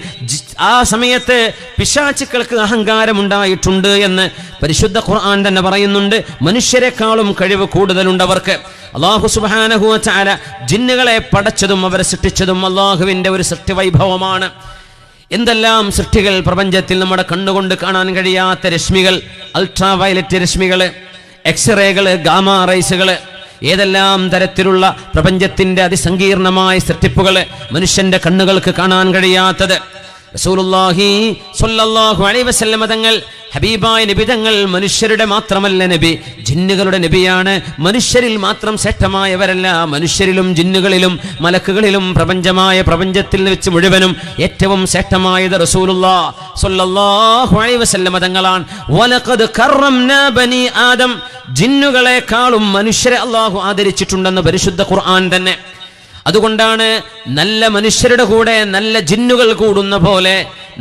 ആ സമയത്ത് പിശാചുക്കൾക്ക് അഹങ്കാരമുണ്ടായിട്ടുണ്ട് എന്ന് പരിശുദ്ധ ഖുർആൻ തന്നെ പറയുന്നുണ്ട്. മനുഷ്യരെക്കാളും കഴിവ് കൂടുതലുണ്ട് അവർക്ക്. അല്ലാഹു സുബ്ഹാനഹു വ തആല ജിന്നുകളെ പടച്ചതും അവരെ സൃഷ്ടിച്ചതും അല്ലാഹുവിന്റെ ഒരു സൃഷ്ടിവൈഭവമാണ്. എന്തെല്ലാം സൃഷ്ടികൾ പ്രപഞ്ചത്തിൽ നമ്മുടെ കണ്ണുകൊണ്ട് കാണാൻ കഴിയാത്ത രശ്മികൾ, അൾട്രാ വയലറ്റ് രശ്മികള്, എക്സ്റേകള്, ഗാമാ റൈസുകള്, ഏതെല്ലാം തരത്തിലുള്ള പ്രപഞ്ചത്തിന്റെ അതിസങ്കീർണമായ സൃഷ്ടിപ്പുകള് മനുഷ്യന്റെ കണ്ണുകൾക്ക് കാണാൻ കഴിയാത്തത്. റസൂലുള്ളാഹി സ്വല്ലല്ലാഹു അലൈഹി വസല്ലം തങ്ങൾ, ഹബീബായ നബി തങ്ങൾ മനുഷ്യരുടെ മാത്രമല്ല നബി, ജിന്നുകളുടെ നബിയാണ്. മനുഷ്യരിൽ മാത്രം ശ്രേഷ്ഠമായവരല്ല, മനുഷ്യരിലും ജിന്നുകളിലും മലക്കുകളിലും പ്രപഞ്ചത്തിൽ വെച്ച് മുഴുവനും ഏറ്റവും ശ്രേഷ്ഠമായത് റസൂലുള്ളാഹി സ്വല്ലല്ലാഹു അലൈഹി വസല്ലം തങ്ങളാണ്. വലഖദ് കറംനാ ബനി ആദം, ജിന്നുകളെക്കാളും മനുഷ്യരെ അല്ലാഹു ആദരിച്ചിട്ടുണ്ടെന്ന് പരിശുദ്ധ ഖുർആൻ തന്നെ. അതുകൊണ്ടാണ് നല്ല മനുഷ്യരുടെ കൂടെ നല്ല ജിന്നുകൾ കൂടുന്ന പോലെ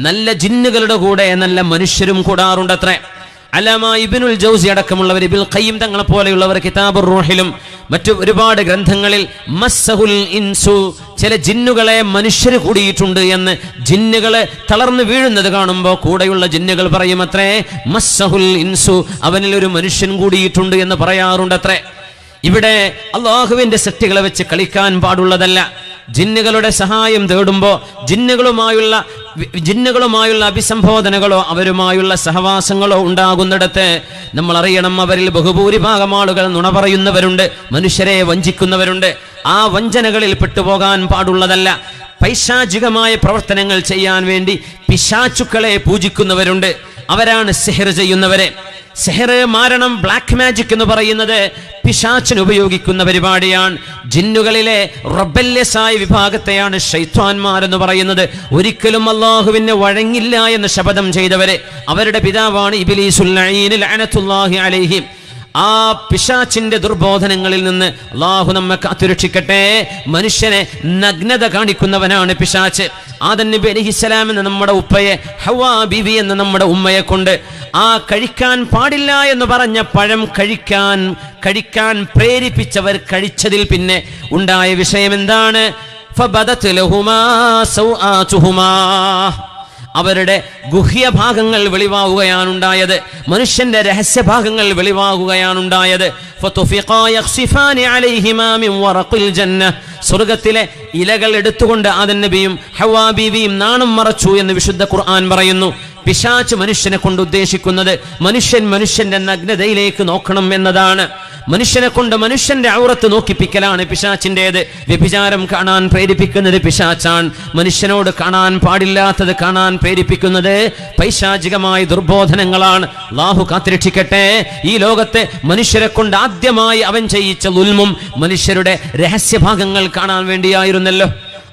നല്ല ജിന്നുകളുടെ കൂടെ നല്ല മനുഷ്യരും കൂടാറുണ്ടത്രേ. അല്ലാമ ഇബ്നുൽ ജൗസി അടക്കമുള്ളവർ, ഇബ്നുൽ ഖയ്യിം തങ്ങളെ പോലെയുള്ളവർ കിതാബുർ റൂഹിലും മറ്റു ഒരുപാട് ഗ്രന്ഥങ്ങളിൽ മസ്സഹുൽ ഇൻസു, ചില ജിന്നുകളെ മനുഷ്യർ കൂടിയിട്ടുണ്ട് എന്ന്, ജിന്നുകളെ തളർന്നു വീഴുന്നത് കാണുമ്പോൾ കൂടെയുള്ള ജിന്നുകൾ പറയുമത്രേ മസ്സഹുൽ ഇൻസു, അവനിൽ ഒരു മനുഷ്യൻ കൂടിയിട്ടുണ്ട് എന്ന് പറയാറുണ്ടത്രേ. ഇവിടെ അള്ളാഹുവിന്റെ സൃഷ്ടികളെ വെച്ച് കളിക്കാൻ പാടുള്ളതല്ല. ജിന്നുകളുടെ സഹായം തേടുമ്പോ ജിന്നുകളുമായുള്ള അഭിസംബോധനകളോ അവരുമായുള്ള സഹവാസങ്ങളോ ഉണ്ടാകുന്നിടത്ത് നമ്മൾ അറിയണം, അവരിൽ ബഹുഭൂരിഭാഗം ആളുകൾ നുണ പറയുന്നവരുണ്ട്, മനുഷ്യരെ വഞ്ചിക്കുന്നവരുണ്ട്. ആ വഞ്ചനകളിൽ പെട്ടുപോകാൻ പാടുള്ളതല്ല. പൈശാചികമായ പ്രവർത്തനങ്ങൾ ചെയ്യാൻ വേണ്ടി പിശാചുക്കളെ പൂജിക്കുന്നവരുണ്ട്. അവരാണ് സിഹർ ചെയ്യുന്നവരെ. സിഹർ, മാരണം, ബ്ലാക്ക് മാജിക് എന്ന് പറയുന്നത് പിശാചിന് ഉപയോഗിക്കുന്ന പരിപാടിയാണ്. ജിന്നുകളിലെ റബ്ബല്യസ് ആയ വിഭാഗത്തെയാണ് ശൈത്വാന്മാരെന്ന് പറയുന്നത്. ഒരിക്കലും അള്ളാഹുവിന് വഴങ്ങില്ല എന്ന് ശപഥം ചെയ്തവരെ. അവരുടെ പിതാവാണ് ഇബ്ലീസുൽ ലഈൻ ലഅനത്തുല്ലാഹി അലൈഹി. ആ പിശാചിന്റെ ദുർബോധനങ്ങളിൽ നിന്ന് അള്ളാഹു നമ്മെ കാത്തുരക്ഷിക്കട്ടെ. മനുഷ്യനെ നഗ്നത കാണിക്കുന്നവനാണ് പിശാച്. ആദം നബി അലൈഹിസ്സലാം എന്ന നമ്മുടെ ഉപ്പയെ, ഹവ്വാ ബീവി എന്ന നമ്മുടെ ഉമ്മയെ കൊണ്ട് ആ കഴിക്കാൻ പാടില്ല എന്ന് പറഞ്ഞ പഴം കഴിക്കാൻ പ്രേരിപ്പിച്ചവർ കഴിച്ചതിൽ പിന്നെ ഉണ്ടായ വിഷയം എന്താണ്? ഫബദത് ലഹുമാ സൗആതുഹുമാ, അവരുടെ ഗുഹ്യഭാഗങ്ങൾ വെളിവാകുകയാണുണ്ടായത്. മനുഷ്യന്റെ രഹസ്യഭാഗങ്ങൾ വെളിവാകുകയാണുണ്ടായത്. സ്വർഗത്തിലെ ഇലകൾ എടുത്തുകൊണ്ട് ആദം നബിയും ഹവ്വാ ബീവിയും നാണം മറച്ചു എന്ന് വിശുദ്ധ ഖുർആൻ പറയുന്നു. പിശാച് മനുഷ്യനെ കൊണ്ട് ഉദ്ദേശിക്കുന്നത് മനുഷ്യന്റെ നഗ്നതയിലേക്ക് നോക്കണം എന്നതാണ്. മനുഷ്യനെ കൊണ്ട് മനുഷ്യന്റെ ഔറത്ത് നോക്കിപ്പിക്കലാണ് പിശാചിൻ്റെത്. വ്യഭിചാരം കാണാൻ പ്രേരിപ്പിക്കുന്നത് പിശാചാണ്. മനുഷ്യനോട് കാണാൻ പാടില്ലാത്തത് കാണാൻ പ്രേരിപ്പിക്കുന്നത് പൈശാചികമായ ദുർബോധനങ്ങളാണ്. അല്ലാഹു കാത്തുരക്ഷിക്കട്ടെ. ഈ ലോകത്തെ മനുഷ്യരെ കൊണ്ട് ആദ്യമായി അവൻ ചെയ്യിച്ച ദുൽമും മനുഷ്യരുടെ രഹസ്യഭാഗങ്ങൾ കാണാൻ വേണ്ടിയായിരുന്നല്ലോ.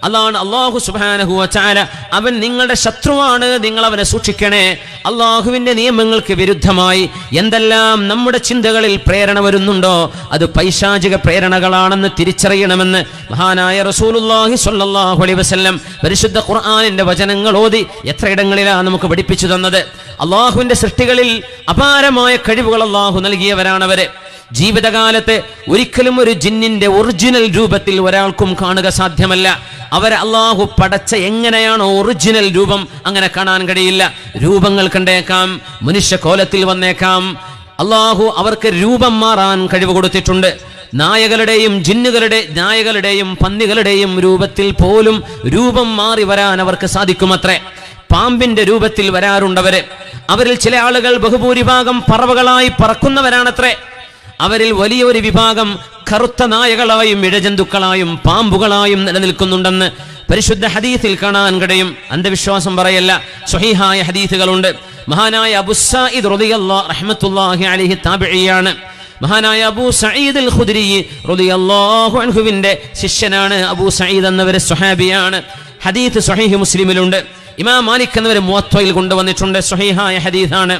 അതാണ് അല്ലാഹു സുബ്ഹാനഹു വ തആല, അവൻ നിങ്ങളുടെ ശത്രുവാണ്, നിങ്ങൾ അവനെ സൂക്ഷിക്കണേ. അള്ളാഹുവിന്റെ നിയമങ്ങൾക്ക് വിരുദ്ധമായി എന്തെല്ലാം നമ്മുടെ ചിന്തകളിൽ പ്രേരണ വരുന്നുണ്ടോ അത് പൈശാചിക പ്രേരണകളാണെന്ന് തിരിച്ചറിയണമെന്ന് മഹാനായ റസൂലുള്ളാഹി സ്വല്ലല്ലാഹു അലൈഹി വസല്ലം പരിശുദ്ധ ഖുർആനിന്റെ വചനങ്ങൾ ഓതി എത്രയിടങ്ങളിലാണ് നമുക്ക് പഠിപ്പിച്ചു തന്നത്. അള്ളാഹുവിന്റെ സൃഷ്ടികളിൽ അപാരമായ കഴിവുകൾ അള്ളാഹു നൽകിയവരാണവര്. ജീവിതകാലത്ത് ഒരിക്കലും ഒരു ജിന്നിന്റെ ഒറിജിനൽ രൂപത്തിൽ ഒരാൾക്കും കാണുക സാധ്യമല്ല. അവരെ അള്ളാഹു പടച്ച എങ്ങനെയാണോ ഒറിജിനൽ രൂപം അങ്ങനെ കാണാൻ കഴിയില്ല. രൂപങ്ങൾ കണ്ടേക്കാം, മനുഷ്യ കോലത്തിൽ വന്നേക്കാം. അള്ളാഹു അവർക്ക് രൂപം മാറാൻ കഴിവ് കൊടുത്തിട്ടുണ്ട്. നായകളുടെയും പന്നികളുടെയും രൂപത്തിൽ പോലും രൂപം മാറി വരാൻ അവർക്ക് സാധിക്കുമത്രേ. പാമ്പിന്റെ രൂപത്തിൽ വരാറുണ്ടവര്. അവരിൽ ചില ആളുകൾ ബഹുഭൂരിഭാഗം പറവകളായി പറക്കുന്നവരാണത്രേ. അവരിൽ വലിയൊരു വിഭാഗം കറുത്ത നായകളായും ഇഴജന്തുക്കളായും പാമ്പുകളായും നിലനിൽക്കുന്നുണ്ടെന്ന് പരിശുദ്ധ ഹദീസിൽ കാണാൻ കഴിയും. അന്ധവിശ്വാസം പറയല്ല, സ്വഹീഹായ ഹദീസുകളുണ്ട്. മഹാനായ അബൂ സഈദ് റഹ്മത്തുള്ളാഹി അലൈഹി താബിഈയാണ്. മഹാനായ അബൂ സഈദ് അൽ ഖുദ്രി റളിയല്ലാഹു അൻഹുവിന്റെ ശിഷ്യനാണ്. അബൂ സഈദ് എന്നവർ സ്വഹാബിയാണ്. ഹദീസ് സ്വഹീഹ് മുസ്ലിമിലുണ്ട്. ഇമാം മാലിക് എന്നവർ മുവത്തയിൽ കൊണ്ടുവന്നിട്ടുണ്ട്. സ്വഹീഹായ ഹദീസാണ്.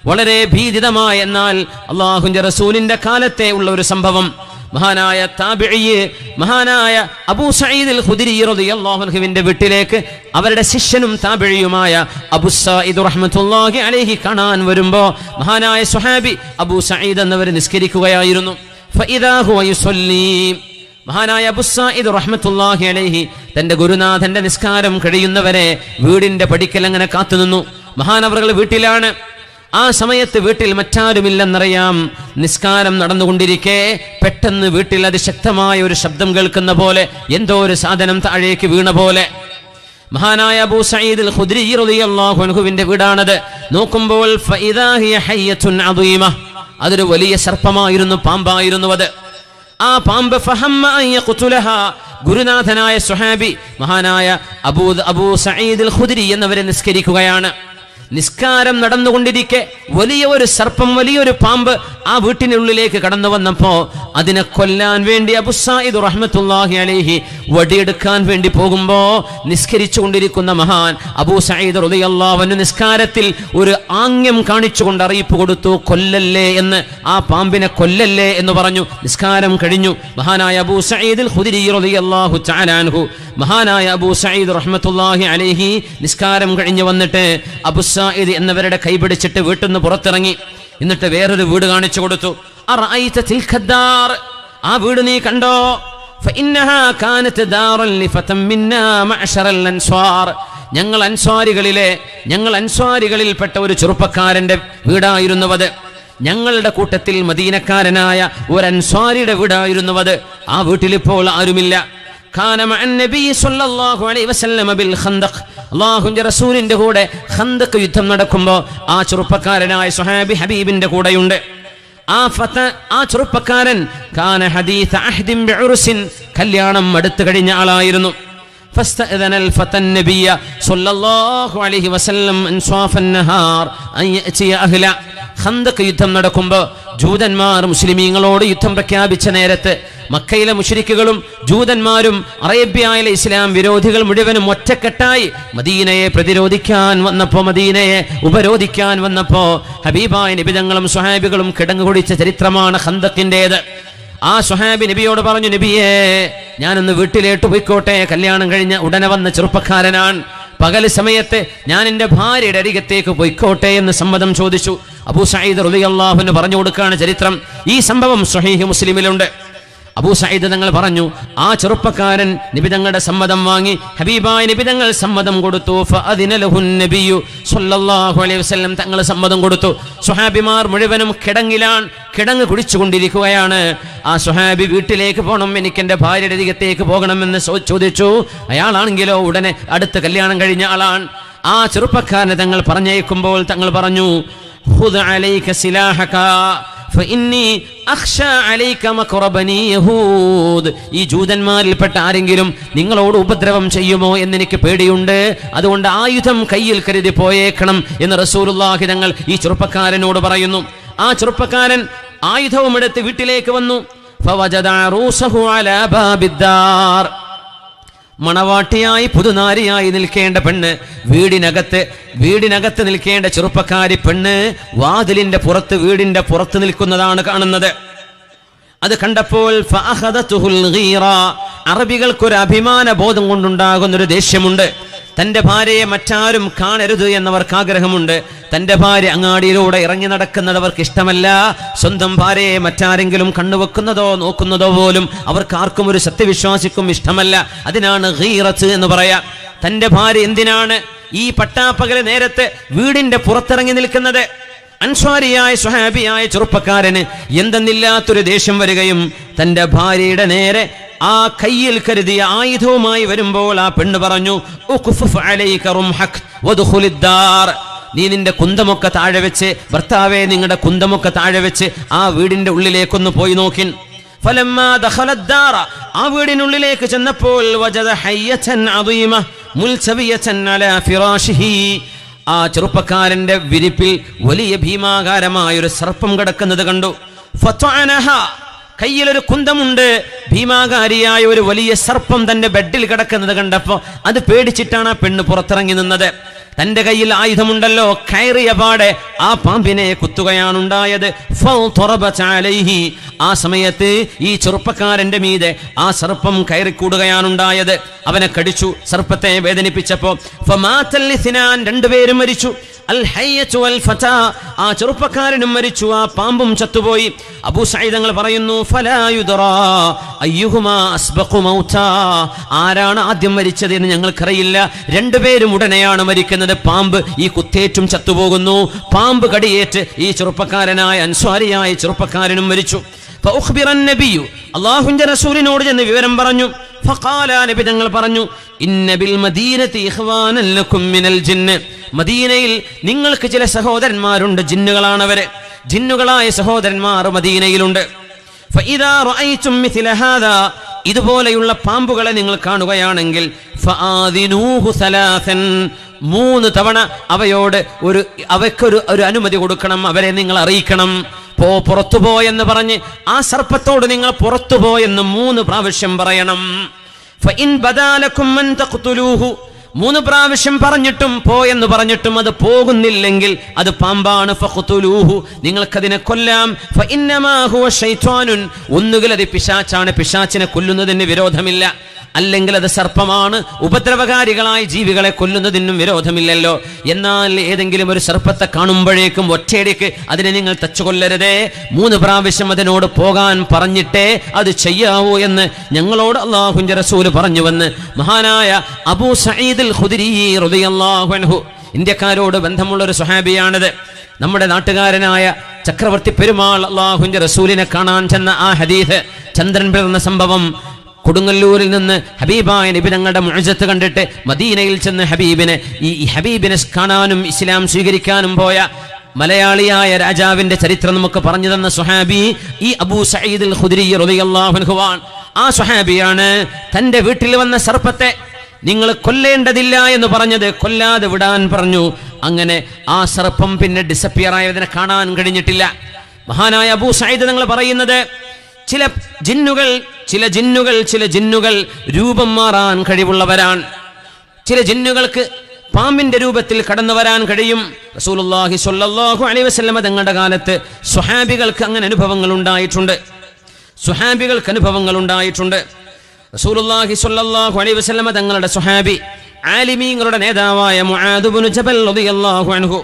വളരെ ഭീതിതമായ, എന്നാൽ അള്ളാഹുവിന്റെ റസൂലിന്റെ കാലത്തെ ഉള്ള ഒരു സംഭവം. മഹാനായ താബിഈ മഹാനായ അബൂ സഈദ് അൽ ഖുദ്രി റളിയല്ലാഹു അൻഹുവിന്റെ വീട്ടിലേക്ക് അവരുടെ ശിഷ്യനും താബിഈയുമായ അബൂ സഈദ് റഹ്മത്തുള്ളാഹി അലൈഹി കാണാൻ വരുമ്പോ മഹാനായ സ്വഹാബി അബൂ സഈദ് എന്നവർ നിസ്കരിക്കുകയായിരുന്നു. ഫഇദാ ഹുവ യുസല്ലി, മഹാനായ അബൂ സഈദ് റഹ്മത്തുള്ളാഹി അലൈഹി തന്റെ ഗുരുനാഥന്റെ നിസ്കാരം കഴിയുന്നവരെ വീടിന്റെ പടിക്കൽ അങ്ങനെ കാത്തുനിന്നു. മഹാനവറുകൾ വീട്ടിലാണ്. ആ സമയത്ത് വീട്ടിൽ മറ്റാരുമില്ലെന്നറിയാം. നിസ്കാരം നടന്നുകൊണ്ടിരിക്കെ പെട്ടെന്ന് വീട്ടിൽ അതിശക്തമായ ഒരു ശബ്ദം കേൾക്കുന്ന പോലെ, എന്തോ ഒരു സാധനം താഴേക്ക് വീണ പോലെ. മഹാനായ അബൂ സഈദ് അൽ ഖുദ്രി റളിയല്ലാഹു അൻഹുവിന്റെ വീടാണത്. നോക്കുമ്പോൾ ഫഇദാ ഹിയ ഹയ്യത്തുൻ അദീമ, അതൊരു വലിയ സർപ്പമായിരുന്നു, പാമ്പായിരുന്നു അത്. ആ പാമ്പ് ഫഹമ്മ അൻ യഖ്തുലഹ, ഗുരുനാഥനായ സ്വഹാബി മഹാനായ അബൂ സഈദ് അൽ ഖുദ്രി എന്നവരെ നിസ്കരിക്കുകയാണ്. നിസ്കാരം നടന്നുകൊണ്ടിരിക്കെ വലിയ ഒരു സർപ്പം, വലിയൊരു പാമ്പ് ആ വീട്ടിനുള്ളിലേക്ക് കടന്നു വന്നപ്പോ അതിനെ കൊല്ലാൻ വേണ്ടി അബൂ സഈദ് റഹ്മത്തുള്ളാഹി അലൈഹി വടിയെടുക്കാൻ വേണ്ടി പോകുമ്പോ നിസ്കരിച്ചു കൊണ്ടിരിക്കുന്ന മഹാൻ അബൂ സഈദ് റളിയല്ലാഹു അൻഹു നിസ്കാരത്തിൽ ഒരു ആംഗ്യം കാണിച്ചുകൊണ്ട് അറിയിപ്പ് കൊടുത്തു, കൊല്ലല്ലേ എന്ന്. ആ പാമ്പിനെ കൊല്ലല്ലേ എന്ന് പറഞ്ഞു. നിസ്കാരം കഴിഞ്ഞു. മഹാനായ അബൂ സഈദ് അൽ ഖുദ്രി റളിയല്ലാഹു തആല അൻഹു, മഹാനായ അബൂ സഈദ് റഹ്മത്തുള്ളാഹി അലൈഹി നിസ്കാരം കഴിഞ്ഞു വന്നിട്ട് അബൂ സഈദ് എന്നവരുടെ കൈപിടിച്ചിട്ട് വീട്ടിൽ നിന്ന് പുറത്തിറങ്ങി. എന്നിട്ട് വേറൊരു വീട് കാണിച്ചു കൊടുത്തു. അറഅയ്ത തിൽഖദ്ദാർ, ആ വീട് നീ കണ്ടോ? ഫഇന്നഹാ കാനത് ദാറൻ ലിഫതൻ മിന്നാ മഅശറൽ അൻസ്വാർ, ഞങ്ങൾ അൻസ്വാരികളിൽപ്പെട്ട ഒരു ചെറുപ്പക്കാരന്റെ വീടായിരുന്നു അത്. ഞങ്ങളുടെ കൂട്ടത്തിൽ മദീനക്കാരനായ ഒരു അൻസ്വാരിയുടെ വീടായിരുന്നു അത്. ആ വീട്ടിലിപ്പോൾ ആരുമില്ല. കാന മഅൻ നബി സ്വല്ലല്ലാഹു അലൈഹി വസല്ലം ബിൽ ഖന്ദഖ്, അല്ലാഹുവിന്റെ റസൂലിന്റെ കൂടെ ഖന്ദഖ് യുദ്ധം നടക്കുമ്പോൾ ആ ചെറുപ്പക്കാരനായ സ്വഹാബി ഹബീബിന്റെ കൂടെയുണ്ട്. ആ ചെറുപ്പക്കാരൻ കാന ഹദീഥ അഹ്ദിൻ ബിഉർസിൻ, കല്യാണം അടുത്തു കഴിഞ്ഞ ആളായിരുന്നു. فاستأذن الفتى النبي صلى الله عليه وسلم انصاف النهار أن يأتي أهله. ഖന്ദഖ് യുദ്ധം നടക്കുമ്പോൾ ജൂതന്മാർ മുസ്ലിമീങ്ങളോട് യുദ്ധം പ്രഖ്യാപിച്ച നേരത്ത് മക്കയിലെ മുശ്രിക്കുകളും ജൂതന്മാരും അറേബ്യയിലെ ഇസ്ലാം വിരോധികൾ മുഴുവനും ഒറ്റക്കെട്ടായി മദീനയെ പ്രതിരോധിക്കാൻ വന്നപ്പോൾ, മദീനയെ ഉപരോധിക്കാൻ വന്നപ്പോൾ ഹബീബായ നബി തങ്ങളും സ്വഹാബികളും കിടങ്ങു കുടിച്ച ചരിത്രമാണ് ഖന്ദഖിൻ്റേത്. ആ സ്വഹാബി നബിയോട് പറഞ്ഞു, നബിയേ ഞാനൊന്ന് വീട്ടിലേട്ട് പോയിക്കോട്ടെ. കല്യാണം കഴിഞ്ഞ ഉടനെ വന്ന ചെറുപ്പക്കാരനാണ്. പകൽ സമയത്ത് ഞാൻ എൻ്റെ ഭാര്യയുടെ അരികത്തേക്ക് പോയിക്കോട്ടെ എന്ന് സമ്മതം ചോദിച്ചു. അബൂ സഈദ് റളിയല്ലാഹു അൻഹു പറഞ്ഞു കൊടുക്കുകയാണ് ചരിത്രം. ഈ സംഭവം സ്വഹീഹ് മുസ്ലിമിലുണ്ട്. അബൂ സഈദ് തങ്ങൾ പറഞ്ഞു, ആ ചെറുപ്പക്കാരൻ നബി തങ്ങളുടെ സമ്മതം വാങ്ങി. ഹബീബായ നബി തങ്ങൾ സമ്മതം കൊടുത്തു. ഫഅദിന ലഹുൻ നബിയു സ്വല്ലല്ലാഹു അലൈഹി വസല്ലം തങ്ങൾ സമ്മതം കൊടുത്തു. സ്വഹാബിമാർ മുഴുവനും കിടങ്ങ് കുടിച്ചുകൊണ്ടിരിക്കുകയാണ്. ആ സ്വഹാബി വീട്ടിലേക്ക് പോകണം, എനിക്ക് എൻ്റെ ഭാര്യയുടെ അരികത്തേക്ക് പോകണമെന്ന് ചോദിച്ചു. അയാളാണെങ്കിലോ ഉടനെ അടുത്ത കല്യാണം കഴിഞ്ഞ ആളാണ്. ആ ചെറുപ്പക്കാരനെ തങ്ങൾ പറഞ്ഞേക്കുമ്പോൾ തങ്ങൾ പറഞ്ഞു, ഖുദ് അലൈക സിലാഹക ഫഇന്നി അഖ്ശാ അലൈക മക്റ ബനി യഹൂദ്. ഈ ജൂതന്മാരിൽപ്പെട്ട ആരെങ്കിലും നിങ്ങളോട് ഉപദ്രവം ചെയ്യുമോ എന്നെനിക്ക് പേടിയുണ്ട്, അതുകൊണ്ട് ആയുധം കയ്യിൽ കരുതി പോയേക്കണം എന്ന് റസൂലുള്ളാഹി തങ്ങൾ ഈ ചെറുപ്പക്കാരനോട് പറയുന്നു. ആ ചെറുപ്പക്കാരൻ ആയുധവും എടുത്ത് വീട്ടിലേക്ക് വന്നു. ഫവജദ അറൂസഹു അലാ ബാബിദ്ദാർ. മണവാട്ടിയായി പുതുനാരിയായി നിൽക്കേണ്ട പെണ്ണ്, വീടിനകത്ത് നിൽക്കേണ്ട ചെറുപ്പക്കാരി പെണ്ണ് വാതിലിന്റെ പുറത്ത്, വീടിന്റെ പുറത്ത് നിൽക്കുന്നതാണ് കാണുന്നത്. അത് കണ്ടപ്പോൾ ഫഅഖദതുഹുൽ ഗീറ, അറബികൾക്കൊരു അഭിമാന ബോധം കൊണ്ടുണ്ടാകുന്നൊരു ദേഷ്യമുണ്ട്. തൻ്റെ ഭാര്യയെ മറ്റാരും കാണരുത് എന്നവർക്ക് ആഗ്രഹമുണ്ട്. തൻ്റെ ഭാര്യ അങ്ങാടിയിലൂടെ ഇറങ്ങി നടക്കുന്നത് അവർക്ക് ഇഷ്ടമല്ല. സ്വന്തം ഭാര്യയെ മറ്റാരെങ്കിലും കണ്ണുവെക്കുന്നതോ നോക്കുന്നതോ പോലും അവർക്ക് ആർക്കും, ഒരു സത്യവിശ്വാസിക്കും ഇഷ്ടമല്ല. അതിനാണ് ഗീറത്ത് എന്ന് പറയാ. തൻ്റെ ഭാര്യ എന്തിനാണ് ഈ പട്ടാപ്പകല് നേരത്തെ വീടിന്റെ പുറത്തിറങ്ങി നിൽക്കുന്നത്? അൻസ്വാരിയായ സ്വഹാബിയായ ചെറുപ്പക്കാരന് എന്തെന്നില്ലാത്തൊരു ദേഷ്യം വരികയും തൻ്റെ ഭാര്യയുടെ നേരെ ആ കയ്യിൽ കരുതിയ ആയുധവുമായി വരുമ്പോൾ ആ പെണ്ണ് പറഞ്ഞു, നീ നിന്റെ കുന്തമൊക്കെ താഴെ വെച്ച്, ഭർത്താവെ നിങ്ങളുടെ കുന്തമൊക്കെ താഴെ വെച്ച് ആ വീടിന്റെ ഉള്ളിലേക്കൊന്ന് പോയി നോക്കിൻ. ഫലമ്മാ ദഖലത് ദാറ, ആ വീടിനുള്ളിലേക്ക് ചെന്നപ്പോൾ വജദ ഹയ്യതൻ അദീമ മുൽസബിയതൻ അലാ ഫിറാശിഹി, ആ ചെറുപ്പക്കാരന്റെ വിരിപ്പിൽ വലിയ ഭീമാകാരമായൊരു സർപ്പം കിടക്കുന്നത് കണ്ടു. ഫതഅനഹ, കയ്യിലൊരു കുന്തമുണ്ട്. ഭീമാകാരിയായ ഒരു വലിയ സർപ്പം തന്റെ ബെഡിൽ കിടക്കുന്നത് കണ്ടപ്പോൾ അത് പേടിച്ചിട്ടാണ് ആ പെണ്ണ് പുറത്തിറങ്ങി നിന്നത്. തന്റെ കയ്യിൽ ആയുധമുണ്ടല്ലോ, കയറിയ പാടെ ആ പാമ്പിനെ കുത്തുകയാണുണ്ടായത്. ആ സമയത്ത് ഈ ചെറുപ്പക്കാരന്റെ മീതെ ആ സർപ്പം കയറിക്കൂടുകയാണുണ്ടായത്. അവനെ കടിച്ചു, സർപ്പത്തെ വേദനിപ്പിച്ചപ്പോ രണ്ടുപേരും മരിച്ചു. ആ ചെറുപ്പക്കാരനും മരിച്ചു, ആ പാമ്പും ചത്തുപോയി. അബൂ സഈദ് തങ്ങൾ പറയുന്നു, ഫലാ യുദ്റാ അയ്യുഹുമാ അസ്ബഖു മൗതാ, ആരാണ് ആദ്യം മരിച്ചത് എന്ന് ഞങ്ങൾക്കറിയില്ല. രണ്ടുപേരും ഉടനെയാണ് മരിക്കുന്നത്. പാമ്പ് ഈ കുത്തേറ്റും ചത്തുപോകുന്നു. പാമ്പ് കടിയേറ്റ് ഈ ചെറുപ്പക്കാരനായ അൻസ്വാരിയായ ചെറുപ്പക്കാരനും മരിച്ചു. അല്ലാഹുവിന്റെ റസൂലിനോട് ചെന്ന് വിവരം പറഞ്ഞു. ഫഖാല, നബി തങ്ങൾ പറഞ്ഞു, ഇന്ന ബിൽ മദീനതി ഇഖ്വാനൻ ലക്കും മിനൽ ജിന്ന്, മദീനയിൽ നിങ്ങൾക്ക് ചില സഹോദരന്മാരുണ്ട്, ജിന്നുകളാണവര്. ജിന്നുകളായ സഹോദരന്മാർ മദീനയിലുണ്ട്. ഫഇദാ റഅയ്തും മിസ്ല ഹാദാ, ഇതുപോലെയുള്ള പാമ്പുകളെ നിങ്ങൾ കാണുകയാണെങ്കിൽ ഫആദിനൂഹു സലാസൻ, 3 തവണ അവയ്ക്കൊരു അനുമതി കൊടുക്കണം, അവരെ നിങ്ങൾ അറിയിക്കണം. പുറത്തുപോ എന്ന് പറഞ്ഞ് ആ സർപ്പത്തോട് നിങ്ങൾ പുറത്തുപോ എന്ന് 3 പ്രാവശ്യം പറയണം. ഫഇൻ ബദാലകും മൻ തഖ്തുലൂഹു, 3 പ്രാവശ്യം പറഞ്ഞിട്ടും എന്ന് പറഞ്ഞിട്ടും അത് പോകുന്നില്ലെങ്കിൽ അത് പാമ്പാണ്. ഫഖ്തുലൂഹു, നിങ്ങൾക്കതിനെ കൊല്ലാം. ഫഇന്നമാ ഹുവ ശൈത്വാനുൻ, ഒന്നുകിൽ അത് പിശാച്ചാണ്, പിശാച്ചിനെ കൊല്ലുന്നതിന് വിരോധമില്ല. അല്ലെങ്കിൽ അത് സർപ്പമാണ്, ഉപദ്രവകാരികളായ ജീവികളെ കൊല്ലുന്നതിനും വിരോധമില്ലല്ലോ. എന്നാൽ ഏതെങ്കിലും ഒരു സർപ്പത്തെ കാണുമ്പോഴേക്കും ഒറ്റയടിക്ക് അതിനെ നിങ്ങൾ തച്ചുകൊല്ലരുതേ. 3 പ്രാവശ്യം അതിനോട് പോകാൻ പറഞ്ഞിട്ടേ അത് ചെയ്യാവൂ എന്ന് ഞങ്ങളോട് അല്ലാഹുവിന്റെ റസൂൽ പറഞ്ഞുവെന്ന് മഹാനായ അബൂ സഈദ് അൽ ഖുദരി റളിയല്ലാഹു അൻഹു, ഇന്ത്യക്കാരോട് ബന്ധമുള്ള ഒരു സ്വഹാബിയാണിത്. നമ്മുടെ നാട്ടുകാരനായ ചക്രവർത്തി പെരുമാൾ അള്ളാഹുവിന്റെ റസൂലിനെ കാണാൻ ചെന്ന ആ ഹദീസ്, ചന്ദ്രൻ പിറന്ന സംഭവം, കൊടുങ്ങല്ലൂരിൽ നിന്ന് ഹബീബായ നബി തങ്ങളുടെ മുഅ്ജിസത്ത് കണ്ടിട്ട് മദീനയിൽ ചെന്ന് ഹബീബിനെ കാണാനും ഇസ്ലാം സ്വീകരിക്കാനും പോയ മലയാളിയായ രാജാവിന്റെ ചരിത്രം നമുക്ക് പറഞ്ഞു തന്ന സ്വഹാബി ഈ അബൂ സഈദ് അൽ ഖുദ്രി റളിയല്ലാഹു അൻഹു. ആ സ്വഹാബിയാണ് തന്റെ വീട്ടിൽ വന്ന സർപ്പത്തെ നിങ്ങൾ കൊല്ലേണ്ടതില്ല എന്ന് പറഞ്ഞത് കൊല്ലാതെ വിടാൻ പറഞ്ഞു. അങ്ങനെ ആ സർപ്പം പിന്നെ ഡിസപ്പിയർ ആയതിനെ കാണാൻ കഴിഞ്ഞിട്ടില്ല. മഹാനായ അബൂ സഈദ് നിങ്ങൾ പറയുന്നത് ചില ജിന്നുകൾ രൂപം മാറാൻ കഴിവുള്ളവരാണ്. ചില ജിന്നുകൾക്ക് പാമ്പിന്റെ രൂപത്തിൽ കടന്നു വരാൻ കഴിയും. റസൂലുള്ളാഹി സ്വല്ലല്ലാഹു അലൈഹി വസല്ലം തങ്ങളുടെ കാലത്ത് സ്വഹാബികൾക്ക് അങ്ങനെ അനുഭവങ്ങൾ ഉണ്ടായിട്ടുണ്ട്. റസൂലുള്ളാഹി സ്വല്ലല്ലാഹു അലൈഹി വസല്ലം തങ്ങളുടെ സ്വഹാബി ആലിമീങ്ങളുടെ നേതാവായ മുആദ് ഇബ്നു ജബൽ റളിയല്ലാഹു അൻഹു,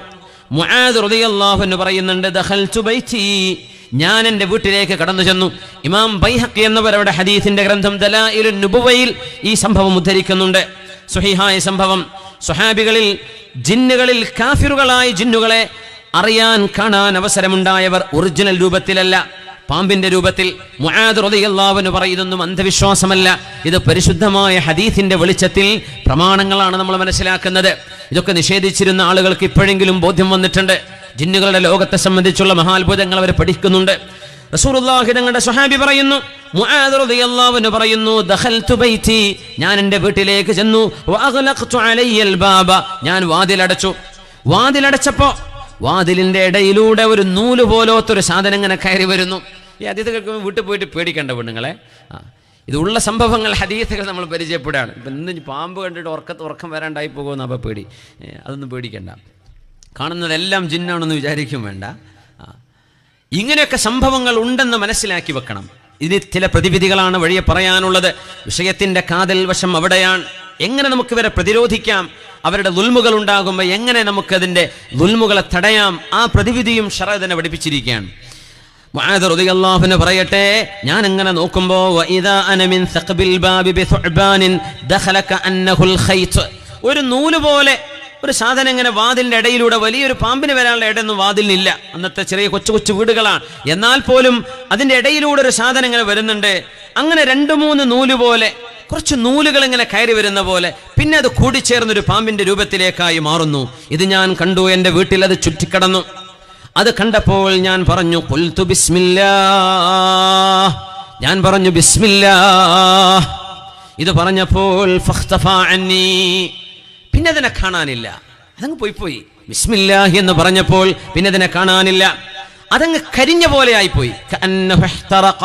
മുആദ് റളിയല്ലാഹു അൻഹു പറയുന്നുണ്ട്, ദഖൽതു ബൈതി, ഞാൻ എൻ്റെ വീട്ടിലേക്ക് കടന്നു ചെന്നു. ഇമാം ബൈഹഖി എന്നവരുടെ ഹദീസിന്റെ ഗ്രന്ഥം ദലായിലുൻ നുബുവയിൽ ഈ സംഭവം ഉദ്ധരിക്കുന്നുണ്ട്. സ്വഹീഹായ സംഭവം. സ്വഹാബികളിൽ ജിന്നുകളിൽ കാഫിറുകളായ ജിന്നുകളെ അറിയാൻ കാണാൻ അവസരമുണ്ടായവർ ഒറിജിനൽ രൂപത്തിലല്ല, പാമ്പിന്റെ രൂപത്തിൽ. മുആദ് റളിയല്ലാഹു അൻഹു പറയുന്നതൊന്നും അന്ധവിശ്വാസമല്ല, ഇത് പരിശുദ്ധമായ ഹദീസിന്റെ വെളിച്ചത്തിൽ പ്രമാണങ്ങളാണ് നമ്മൾ മനസ്സിലാക്കുന്നത്. ഇതൊക്കെ നിഷേധിച്ചിരുന്ന ആളുകൾക്ക് ഇപ്പോഴെങ്കിലും ബോധ്യം വന്നിട്ടുണ്ട്. ജിന്നുകളുടെ ലോകത്തെ സംബന്ധിച്ചുള്ള മഹാത്ഭുതങ്ങൾ അവർ പഠിക്കുന്നുണ്ട്. റസൂലുള്ളാഹി തങ്ങളുടെ സ്വഹാബി പറയുന്നു, മുആദ് റളിയല്ലാഹു അൻഹു പറയുന്നു, ദഖൽതു ബൈതി, ഞാൻ എൻ്റെ വീട്ടിലേക്ക് ചെന്നു. വഅഗ്ലഖ്തു അലയ്യൽ ബാബ, ഞാൻ വാതിലടച്ചപ്പോ വാതിലിന്റെ ഇടയിലൂടെ ഒരു നൂല് പോലത്തൊരു സാധനം ഇങ്ങനെ കയറി വരുന്നു. ഈ ഹദീസ് കേൾക്കുമ്പോൾ വീട്ടിൽ പോയിട്ട് പേടിക്കേണ്ട പെണ്ണുങ്ങളെ. ഇതുള്ള സംഭവങ്ങൾ ഹദീസുകൾ നമ്മൾ പരിചയപ്പെടുകയാണ്. ഇപ്പം ഇന്ന് പാമ്പ് കണ്ടിട്ട് ഉറക്കം വരാണ്ടായി പോകുമെന്ന് അപ്പോൾ പേടി. അതൊന്നും പേടിക്കണ്ട, കാണുന്നതെല്ലാം ജിന്നാണെന്ന് വിചാരിക്കും വേണ്ട. ഇങ്ങനെയൊക്കെ സംഭവങ്ങൾ ഉണ്ടെന്ന് മനസ്സിലാക്കി വെക്കണം. ഇതിന് ചില പ്രതിവിധികളാണ് വഴിയെ പറയാനുള്ളത്. വിഷയത്തിന്റെ കാതൽ വശം അവിടെയാണ്. എങ്ങനെ നമുക്ക് ഇവരെ പ്രതിരോധിക്കാം, അവരുടെ ദുൽമുകൾ ഉണ്ടാകുമ്പോൾ എങ്ങനെ നമുക്കതിൻ്റെ ദുൽമുകളെ തടയാം, ആ പ്രതിവിധിയും ശറഅ് തന്നെ പഠിപ്പിച്ചിരിക്കുകയാണ്. മുആദ് റളിയല്ലാഹു അൻഹു പറയട്ടെ, ഞാൻ അങ്ങനെ നോക്കുമ്പോൾ വഇദാ അന മിൻ സഖബിൽ ബാബി ബിസുഅബാനിൻ ദഖലക അന്നഹുൽ ഖൈത്ത്, ഒരു നൂല് പോലെ ഒരു സാധനം ഇങ്ങനെ വാതിലിന്റെ ഇടയിലൂടെ, വലിയൊരു പാമ്പിന് വരാനുള്ള ഇടയൊന്നും വാതിലിനില്ല. അന്നത്തെ ചെറിയ കൊച്ചു വീടുകളാണ്. എന്നാൽ പോലും അതിന്റെ ഇടയിലൂടെ ഒരു സാധനം ഇങ്ങനെ വരുന്നുണ്ട്. അങ്ങനെ 2-3 നൂല് പോലെ, കുറച്ച് നൂലുകൾ ഇങ്ങനെ കയറി വരുന്ന പോലെ, പിന്നെ അത് കൂടിച്ചേർന്നൊരു പാമ്പിന്റെ രൂപത്തിലേക്കായി മാറുന്നു. ഇത് ഞാൻ കണ്ടു, എൻ്റെ വീട്ടിൽ അത് ചുറ്റിക്കടന്നു. അത് കണ്ടപ്പോൾ ഞാൻ പറഞ്ഞു, ഖുൽതു ബിസ്മില്ലാഹ്, ഞാൻ പറഞ്ഞു ബിസ്മില്ലാഹ്. ഇത് പറഞ്ഞപ്പോൾ ഫഖ്തഫാ അന്നി, പിന്നെ അതിനെ കാണാനില്ല. അതങ്ങ് പോയി. ബിസ്മില്ലാഹി എന്ന് പറഞ്ഞപ്പോൾ പിന്നെ അതിനെ കാണാനില്ല. അതങ്ങ് കരിഞ്ഞ പോലെ ആയിപ്പോയി. കഅന്നഹു ഇഹ്തറഖ,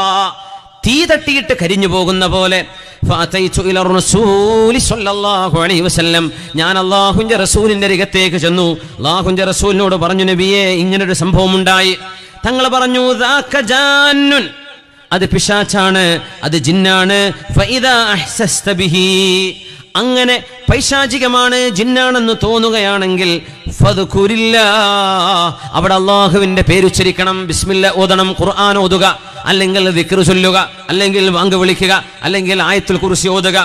തീ തട്ടിയിട്ട് കരിഞ്ഞു പോകുന്ന പോലെ. ഫഅതൈതു ഇല റസൂലി സ്വല്ലല്ലാഹു അലൈഹി വസല്ലം, ഞാൻ അല്ലാഹുവിന്റെ റസൂലിന്റെ അരികത്തേക്ക് ചെന്നു. അല്ലാഹുവിന്റെ റസൂലിനോട് പറഞ്ഞു, നബിയേ, ഇങ്ങനൊരു സംഭവം ഉണ്ടായി. തങ്ങൾ പറഞ്ഞു, ദാക ജാന്നുൻ, അത് പിശാചാണ്, അത് ജിന്നാണ്. ഫഇദാ അഹ്സസ്ത ബിഹി, അങ്ങനെ പൈശാചികമാണ്, ജിന്നാണെന്ന് തോന്നുകയാണെങ്കിൽ ഫദ്കുരില്ലാഹ്, അവിടെ അല്ലാഹുവിന്റെ പേരുച്ചരിക്കണം, ബിസ്മില്ല ഓതണം, ഖുർആൻ ഓതുക, അല്ലെങ്കിൽ ദിക്ർ ചൊല്ലുക, അല്ലെങ്കിൽ വാങ്ക് വിളിക്കുക, അല്ലെങ്കിൽ ആയത്തുൽ കുർസി ഓതുക.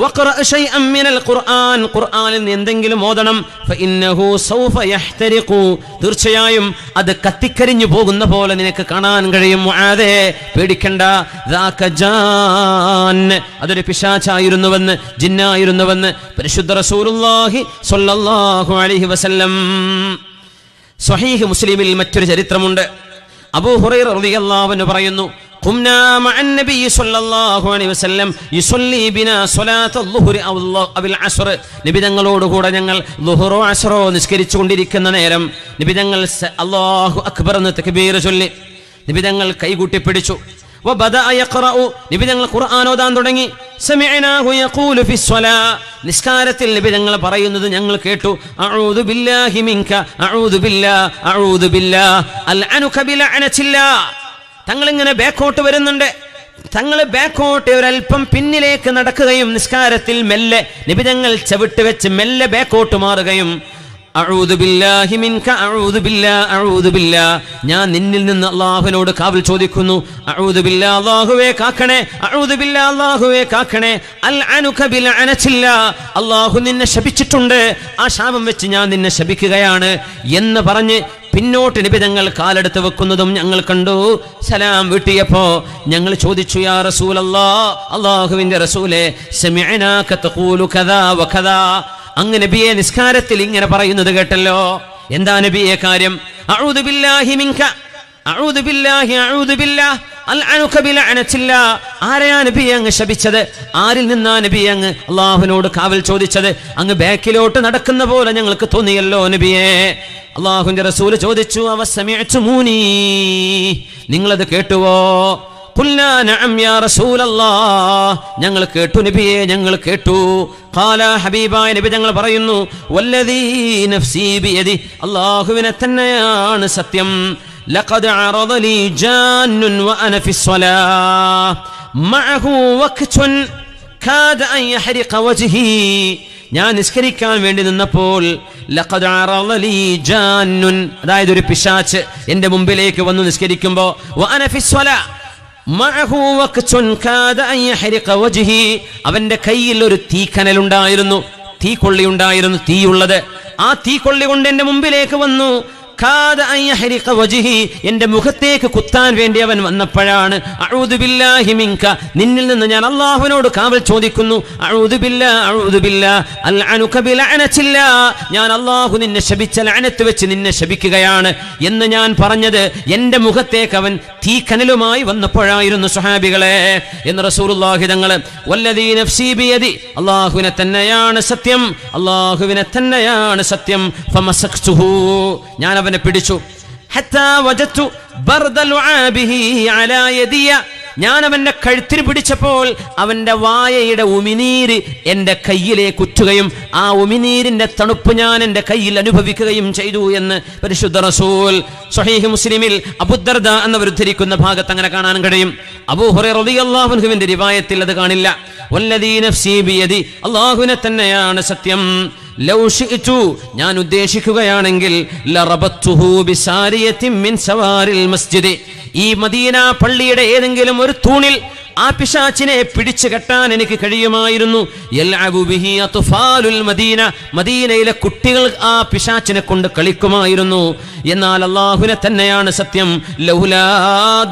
വഖറ ശൈഅൻ മിനൽ ഖുർആൻ, ഖുർആനിൽ നിന്ന് എന്തെങ്കിലും ഓതണം. ഫഇന്നഹു സൗഫ യഹ്തരിഖു, തീർച്ചയായും അത് കത്തിക്കരിഞ്ഞു പോകുന്ന പോലെ നിനക്ക് കാണാൻ കഴിയും. മുആദേ, പേടിക്കണ്ട. ദാക ജാൻ, അതൊരു പിശാചായിരുന്നുവെന്ന്, ജിന്നായിരുന്നുവെന്ന് പരിശുദ്ധ റസൂലുള്ളാഹി സ്വല്ലല്ലാഹു അലൈഹി വസല്ലം. സ്വഹീഹ് മുസ്ലിമിൽ മറ്റൊരു ചരിത്രമുണ്ട്. അബൂ ഹുറൈറ റളിയല്ലാഹു അൻഹു പറയുന്നു, ഖുംനാ മഅൻ നബി സ്വല്ലല്ലാഹു അലൈഹി വസല്ലം യുസല്ലി ബിനാ സ്വലാത്തുൽ ളുഹ്രി അവൽ അസ്ർ, നബി തങ്ങളോടുകൂടെ ഞങ്ങൾ ളുഹ്റോ അസ്റോ നിസ്കരിച്ചുകൊണ്ടിരിക്കുന്ന നേരം നബി തങ്ങൾ അല്ലാഹു അക്ബർ എന്ന് തക്ബീർ ചൊല്ലി നബി തങ്ങൾ കൈകൂട്ടി പിടിച്ചു. വബദഅ യഖറഉ, നബി തങ്ങൾ ഖുർആൻ ഓതാൻ തുടങ്ങി. സമിഅനാഹു യഖൂലു ഫിസ്സലാ, നിസ്കാരത്തിൽ നബി തങ്ങൾ പറയുന്നത് ഞങ്ങൾ കേട്ടു. അഊദു ബില്ലാഹി മിൻക, അഊദു ബില്ലാഹ് അൽഅനുക ബിലഅനതില്ലാഹ്. തങ്ങൾ ഇങ്ങനെ ബാക്കോട്ട് വരുന്നുണ്ട്. തങ്ങൾ ബാക്കോട്ട് ഒരൽപ്പം പിന്നിലേക്ക് നടക്കുകയും നിസ്കാരത്തിൽ മെല്ലെ നബി തങ്ങൾ ചവിട്ട് വെച്ച് മെല്ലെ ബാക്കോട്ട് മാറുകയും, അഊദു ബില്ലാഹി മിൻക, അഊദു ബില്ലാഹ്, ഞാൻ നിന്നിൽ നിന്ന് അല്ലാഹുവിനോട് കാവൽ ചോദിക്കുന്നു. അഊദു ബില്ലാഹ്, അല്ലാഹുവേ കാക്കണേ. അഊദു ബില്ലാഹ്, അല്ലാഹുവേ കാക്കണേ. അൽഅനുക ബിലഅനതില്ലാഹ്, അല്ലാഹു നിന്നെ ശപിച്ചിട്ടുണ്ട്, ആ ശാപം വെച്ച് ഞാൻ നിന്നെ ശപിക്കുകയാണ് എന്ന് പറഞ്ഞ് പിന്നോട്ട് നബി തങ്ങൾ കാലെടുത്ത് വെക്കുന്നതും ഞങ്ങൾ കണ്ടു. സലാം വീട്ടിയപ്പോ ഞങ്ങൾ ചോദിച്ചു, യാ റസൂലല്ലാഹ്, അല്ലാഹുവിന്റെ റസൂലേ, സമിഅനാക തഖൂലു കദാ വകദാ, അങ്ങ് നബിയെ നിസ്കാരത്തിൽ ഇങ്ങനെ പറയുന്നത് കേട്ടല്ലോ. എന്താ നബിയെ കാര്യം? അഊദു ബില്ലാഹി മിൻക, അഊദു ബില്ലാഹി, അഊദു ബില്ലാഹ്, അൽഅനുക ബിലഅനത്തില്ലാഹ്. ആരെയാ നബിയെ അങ്ങ് ശപിച്ചത്? ആരിൽ നിന്നാ നബിയെ അങ്ങ് അല്ലാഹുവിനോട് കാവൽ ചോദിച്ചത്? അങ്ങ് ബാക്കിലോട്ട് നടക്കുന്ന പോലെ ഞങ്ങൾക്ക് തോന്നിയല്ലോ നബിയെ. അല്ലാഹുവിന്റെ റസൂൽ ചോദിച്ചു, അവസമിഅ്തുമൂനി, നിങ്ങളത് കേട്ടുവോ? ഖുൽനാ നഅം യാ റസൂലല്ലാഹ്, ഞങ്ങൾ കേട്ടു നബിയെ, ഞങ്ങൾ കേട്ടു. ഖാല, ഹബീബായ നബി ഞങ്ങൾ പറയുന്നു, വല്ലദീ നഫ്സി ബിയദി, അല്ലാഹുവിനെ തന്നെയാണ് സത്യം, ലഖദ് അറദ ലീ ജാന്നുൻ വഅന ഫിസ്സലാഹ് മഅഹു വഖ്തുൻ കാദ അൻ യഹ്രിഖ വജ്ഹി, ഞാൻ നിസ്കരിക്കാൻ വേണ്ടി നിന്നപ്പോൾ ലഖദ് അറദ ലീ ജാന്നുൻ, അതായത് ഒരു പിശാച് എന്റെ മുമ്പിലേക്ക് വന്നു നിസ്കരിക്കുമ്പോൾ, വഅന ഫിസ്സലാഹ് മഅഹു വഖ്തുൻ കാദ അൻ യഹ്രിഖ വജ്ഹി, അവന്റെ കയ്യിൽ ഒരു തീക്കനലുണ്ടായിരുന്നു, തീക്കൊള്ളി ഉണ്ടായിരുന്നു, തീയുള്ളത്. ആ തീക്കൊള്ളി കൊണ്ട് എന്റെ മുമ്പിലേക്ക് വന്നു. കാദ അൻ യഹ്രിഖ വജ്ഹി, എന്റെ മുഖത്തേക്ക് കുത്താൻ വേണ്ടി അവൻ വന്നപ്പോഴാണ്, അഊദു ബില്ലാഹി മിൻക, നിന്നിൽ നിന്ന് ഞാൻ അല്ലാഹുവിനോട് കാവൽ ചോദിക്കുന്നു, അഊദു ബില്ലാഹ്, അഊദു ബില്ലാഹ്, അൽഅനുക ബിലഅനത്തില്ലാഹ്, ഞാൻ അല്ലാഹു നിന്നെ ശപിച്ച ലഅനത്ത് വെച്ച് നിന്നെ ശപിക്കുകയാണ് എന്ന് ഞാൻ പറഞ്ഞത് എന്റെ മുഖത്തേക്ക് അവൻ തീക്കനലുമായി വന്നപ്പോഴായിരുന്നു സ്വഹാബികളെ എന്ന് റസൂലുള്ളാഹി തങ്ങൾ. വല്ലദീ നഫ്സി ബിയദി, അല്ലാഹുവിനെ തന്നെയാണ് സത്യം, അല്ലാഹുവിനെ തന്നെയാണ് സത്യം. ഫമസഖ്തുഹു, ഞാൻ അവനെ പിടിച്ചു. ഹത്താ വജത്തു ബർദ ലുആബിഹി അലാ യദിയ, ഞാൻ അവന്റെ കഴുത്തിന് പിടിച്ചപ്പോൾ അവന്റെ വായയുടെ ഉമിനീര് എന്റെ കയ്യിലേക്ക് ഉറ്റുകയും ആ ഉമിനീരിന്റെ തണുപ്പ് ഞാൻ എന്റെ കയ്യിൽ അനുഭവിക്കുകയും ചെയ്തു എന്ന് പരിശുദ്ധ റസൂൽ. സ്വഹീഹ് മുസ്ലിമിൽ അബൂദർദ എന്നവർ ഉദ്ധരിക്കുന്ന ഭാഗത്ത് അങ്ങനെ കാണാൻ കഴിയും. അബൂ ഹുറൈറ റളിയല്ലാഹു അൻഹുവിന്റെ റിവായത്തിൽ അത് കാണില്ല. വല്ലദീ നഫ്സി ബിയദി, അല്ലാഹുവിനെ തന്നെയാണ് സത്യം, ലൗ ശിഅ്തു, ഞാൻ ഉദ്ദേശിക്കുകയാണെങ്കിൽ, ലറബത്തുഹു ബിസാരിയത്തിൻ മിൻ സവാരിൽ മസ്ജിദ്, ഈ മദീന പള്ളിയുടെ ഏതെങ്കിലും ഒരു തൂണിൽ ആ പിശാചിനെ പിടിച്ചു കെട്ടാൻ എനിക്ക് കഴിയുമായിരുന്നു. യൽഅബു ബിഹി അത്ഫാലുൽ മദീന, മദീനയിലെ കുട്ടികൾ ആ പിശാചിനെ കൊണ്ട് കളിക്കുമായിരുന്നു. എന്നാൽ അല്ലാഹുവിനെ തന്നെയാണ് സത്യം. ലൗലാ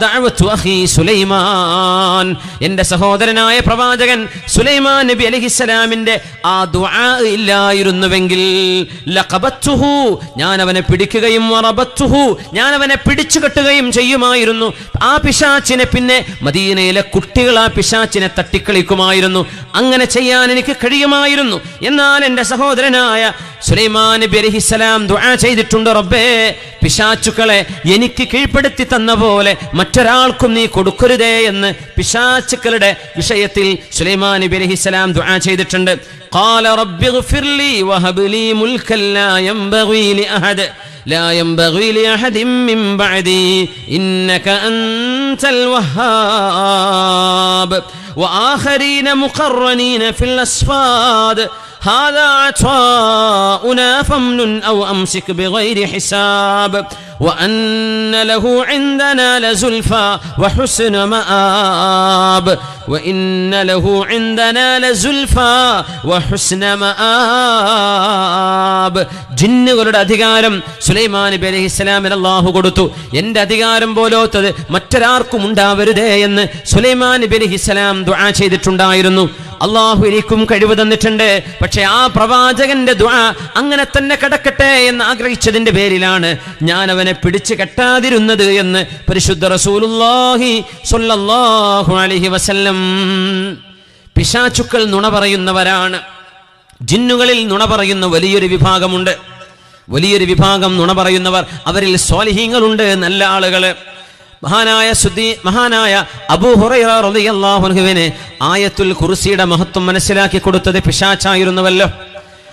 ദഅവതു അഖി സുലൈമാൻ, എൻ്റെ സഹോദരനായ പ്രവാചകൻ സുലൈമാൻ നബി അലൈഹിസ്സലാമിന്റെ ആ ദുആ ഇല്ലായിരുന്നുവെങ്കിൽ, ലഖബത്തുഹു, ഞാൻ അവനെ പിടിക്കുകയും, വറബത്തുഹു, ഞാൻ അവനെ പിടിച്ചു കെട്ടുകയും ചെയ്യുമായിരുന്നു. ആ പിശാചിനെ പിന്നെ മദീനയിലെ കുട്ടികൾ ആ പിശാചിനെ തട്ടിക്കളിക്കുമായിരുന്നു. അങ്ങനെ ചെയ്യാൻ എനിക്ക് കഴിയുമായിരുന്നു. എന്നാൽ എൻ്റെ സഹോദരനായ സുലൈമാൻ നബി അലൈഹിസ്സലാം ദുആ ചെയ്തിട്ടുണ്ട്, റബ്ബേ, പിശാചുക്കളെ എനിക്ക് കീഴ്പ്പെടുത്തി തന്ന പോലെ മറ്റൊരാൾക്കും നീ കൊടുക്കരുതേ എന്ന് പിശാചുക്കളുടെ വിഷയത്തിൽ സുലൈമാൻ നബി അലൈഹിസ്സലാം ദുആ ചെയ്തിട്ടുണ്ട്. ഖാല റബ്ബിഗ്ഫിർ ലീ വഹബ് ലീ മുൽക്കൻ ലാ യൻബഗി ലിഅഹദ് لا ينبغي لأحد من بعدي إنك أنت الوهاب وآخرين مقرنين في الأصفاد هذا عطاؤنا فامنن أو أمسك بغير حساب وأن له عندنا لزلفى وحسن مآب وإن له عندنا لزلفى وحسن مآب. ജിന്നുകളുടെ അധികാരം സുലൈമാൻ നബി അലൈഹിസ്സലാമിന് അല്ലാഹു കൊടുത്തു. എൻ്റെ അധികാരം പോലോത്തത് മറ്റൊരാർക്കും ഉണ്ടാവരുതേ എന്ന് സുലൈമാൻ നബി അലൈഹിസ്സലാം ദുആ ചെയ്തിട്ടുണ്ടായിരുന്നു. അല്ലാഹു എനിക്കും കഴിവ് തന്നിട്ടുണ്ട്. പക്ഷെ ആ പ്രവാചകന്റെ ദുആ അങ്ങനെ തന്നെ കിടക്കട്ടെ എന്ന് ആഗ്രഹിച്ചതിന്റെ പേരിലാണ് ഞാൻ അവനെ പിടിച്ചു കെട്ടാതിരുന്നത് എന്ന് പരിശുദ്ധ റസൂലുള്ളാഹി സ്വല്ലല്ലാഹു അലൈഹി വസല്ലം. പിശാചുക്കൾ നുണ പറയുന്നവരാണ്. ജിന്നുകളിൽ നുണ പറയുന്ന വലിയൊരു വിഭാഗമുണ്ട്. വലിയൊരു വിഭാഗം നുണ പറയുന്നവർ, അവരിൽ സ്വാലിഹീങ്ങളുണ്ട്, നല്ല ആളുകള്. മഹാനായ അബൂ ഹുറൈറ റളിയല്ലാഹു അൻഹുവിനെ ആയത്തുൽ കുർസിയുടെ മഹത്വം മനസ്സിലാക്കി കൊടുത്തത് പിശാചായിരുന്നുവല്ലോ.